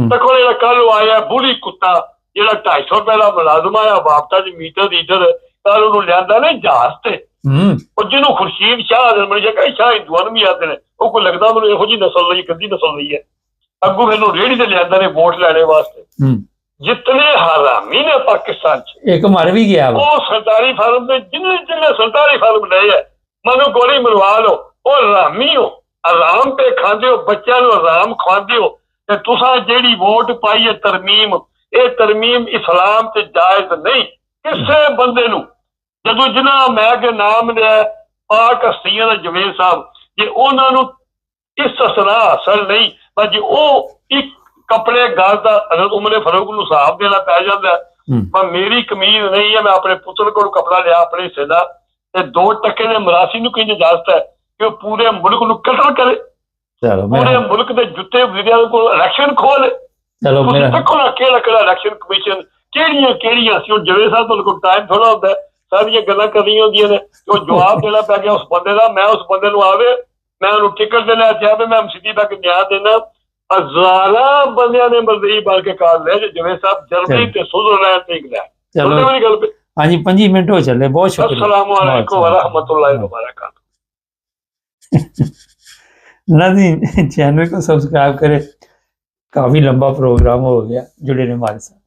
ਤੇ ਕੋਲ ਜਿਹੜਾ ਕੱਲ ਆਇਆ ਬੁਲੀ ਕੁੱਤਾ ਜਿਹੜਾ 250 ਰੁਪਏ ਦਾ ਮੁਲਾਜ਼ਮ ਆਇਆ ਬਾਪਤਾ ਜੀ ਮੀਟਰ ਦੀ ਇੱਧਰ, ਕੱਲ ਉਹਨੂੰ ਲਿਆਂਦਾ ਨੇ ਜਹਾਜ਼ ਤੇ। ਉਹ ਜਿਹਨੂੰ ਖੁਰਸ਼ੀਦ ਸ਼ਾਹ ਸ਼ਾਹ ਹਿੰਦੂਆਂ ਨੂੰ ਵੀ ਆਦੇ ਨੇ, ਉਹ ਕੋਈ ਲੱਗਦਾ ਮੈਨੂੰ ਇਹੋ ਜਿਹੀ ਨਸਲ ਲਈ ਗੰਦੀ ਨਸਲ ਲਈ ਹੈ। ਅੱਗੋਂ ਮੈਨੂੰ ਰੇਹੜੀ ਤੇ ਲਿਆਂਦਾ ਨੇ ਵੋਟ ਲੈਣੇ ਵਾਸਤੇ। ਜਿਤਨੇ ਹਰਾਮੀ ਨੇ ਪਾਕਿਸਤਾਨ ਚ, ਇੱਕ ਮਰ ਵੀ ਗਿਆ ਉਹ ਸਰਕਾਰੀ ਫਾਰਮ ਦੇ ਜਿੰਨੇ ਸਰਕਾਰੀ ਫਾਰਮ ਲਏ ਹੈ, ਮੈਨੂੰ ਗੋਲੀ ਮਰਵਾ ਲਓ, ਉਹ ਹਰਾਮੀ ਹੋ, ਆਰਾਮ ਤੇ ਖਾਂਦੇ ਹੋ, ਬੱਚਿਆਂ ਨੂੰ ਆਰਾਮ ਖਵਾਉਂਦੇ ਹੋ। ਤੇ ਤੁਸੀਂ ਜਿਹੜੀ ਵੋਟ ਪਾਈ ਹੈ ਤਰਮੀਮ, ਇਹ ਤਰਮੀਮ ਇਸਲਾਮ ਤੇ ਜਾਇਜ਼ ਨਹੀਂ। ਕਿਸੇ ਬੰਦੇ ਨੂੰ ਜਦੋਂ ਜਿਨ੍ਹਾਂ ਮੈਂ ਕੇ ਨਾਮ ਲਿਆ ਪਾਕ ਹਸਤੀਆਂ ਦਾ ਜਵੇਦ ਸਾਹਿਬ, ਜੇ ਉਹਨਾਂ ਨੂੰ ਇਸ ਸਲਾਹ ਹਾਸਲ ਨਹੀਂ, ਪਰ ਜੇ ਉਹ ਇੱਕ ਕੱਪੜੇ ਗੱਲ ਦਾ ਹਜ਼ਰਤ ਉਮਰ ਫਾਰੂਕ ਨੂੰ ਹਿਸਾਬ ਦੇਣਾ ਪੈ ਜਾਂਦਾ। ਪਰ ਮੇਰੀ ਕਮੀਜ਼ ਨਹੀਂ ਹੈ, ਮੈਂ ਆਪਣੇ ਪੁੱਤਰ ਕੋਲ ਕੱਪੜਾ ਲਿਆ ਆਪਣੇ ਹਿੱਸੇ ਦਾ, ਤੇ 2 ਟਕੇ ਦੇ ਮਰਾਸੀ ਨੂੰ ਕਿੰਝ ਇਜਾਜ਼ਤ ਹੈ ਕਿ ਉਹ ਪੂਰੇ ਮੁਲਕ ਨੂੰ ਕਤਲ ਕਰੇ, ਪੂਰੇ ਮੁਲਕ ਦੇ ਜੁੱਤੇ ਵੀਰਿਆਂ ਕੋਲ ਇਲੈਕਸ਼ਨ ਖੋਲੇ। ਤੁਸੀਂ ਦੇਖੋ ਨਾ ਕਿਹੜਾ ਇਲੈਕਸ਼ਨ ਕਮਿਸ਼ਨ ਕਿਹੜੀਆਂ ਸੀ। ਉਹ ਜਵੇ ਸਾਹਿਬ ਤੁਹਾਡੇ ਕੋਲ ਟਾਈਮ ਥੋੜਾ ਹੁੰਦਾ, ਸਾਰੀਆਂ ਗੱਲਾਂ ਕਰਨੀਆਂ ਹੁੰਦੀਆਂ ਨੇ। ਉਹ ਜਵਾਬ ਦੇਣਾ ਪੈ ਗਿਆ ਉਸ ਬੰਦੇ ਦਾ। ਮੈਂ ਉਸ ਬੰਦੇ ਨੂੰ ਆਵੇ, ਮੈਂ ਉਹਨੂੰ ਟਿਕਟ ਦੇਣਾ ਚਾਹਿਆ ਵੀ ਮੈਂ ਮਸੀਦੀ ਤੱਕ ਨਿਆਂ ਦੇਣਾ। ਹਜ਼ਾਰਾਂ ਬੰਦਿਆਂ ਨੇ ਮਰਜ਼ੀ ਬਣ ਕੇ ਕਾਰ ਲਿਆ ਜਿਵੇਂ ਸਾਹਿਬ ਜਰਮਨੀ ਤੇ ਸੁਵਿਟਜ਼ਰਲੈਂਡ ਤੇ ਇੰਗਲੈਂਡ। ਗੱਲ ਹਾਂਜੀ 5 ਮਿੰਟ ਹੋ ਚੱਲੇ। ਬਹੁਤ ਸ਼ੁਕਰੀਆ। अस्सलामु अलैकुम व रहमतुल्लाहि व बरकातहू। नाज़रीन चैनल को सब्सक्राइब करें, काफ़ी लंबा प्रोग्राम हो गया, जुड़े रहे हमारे साथ।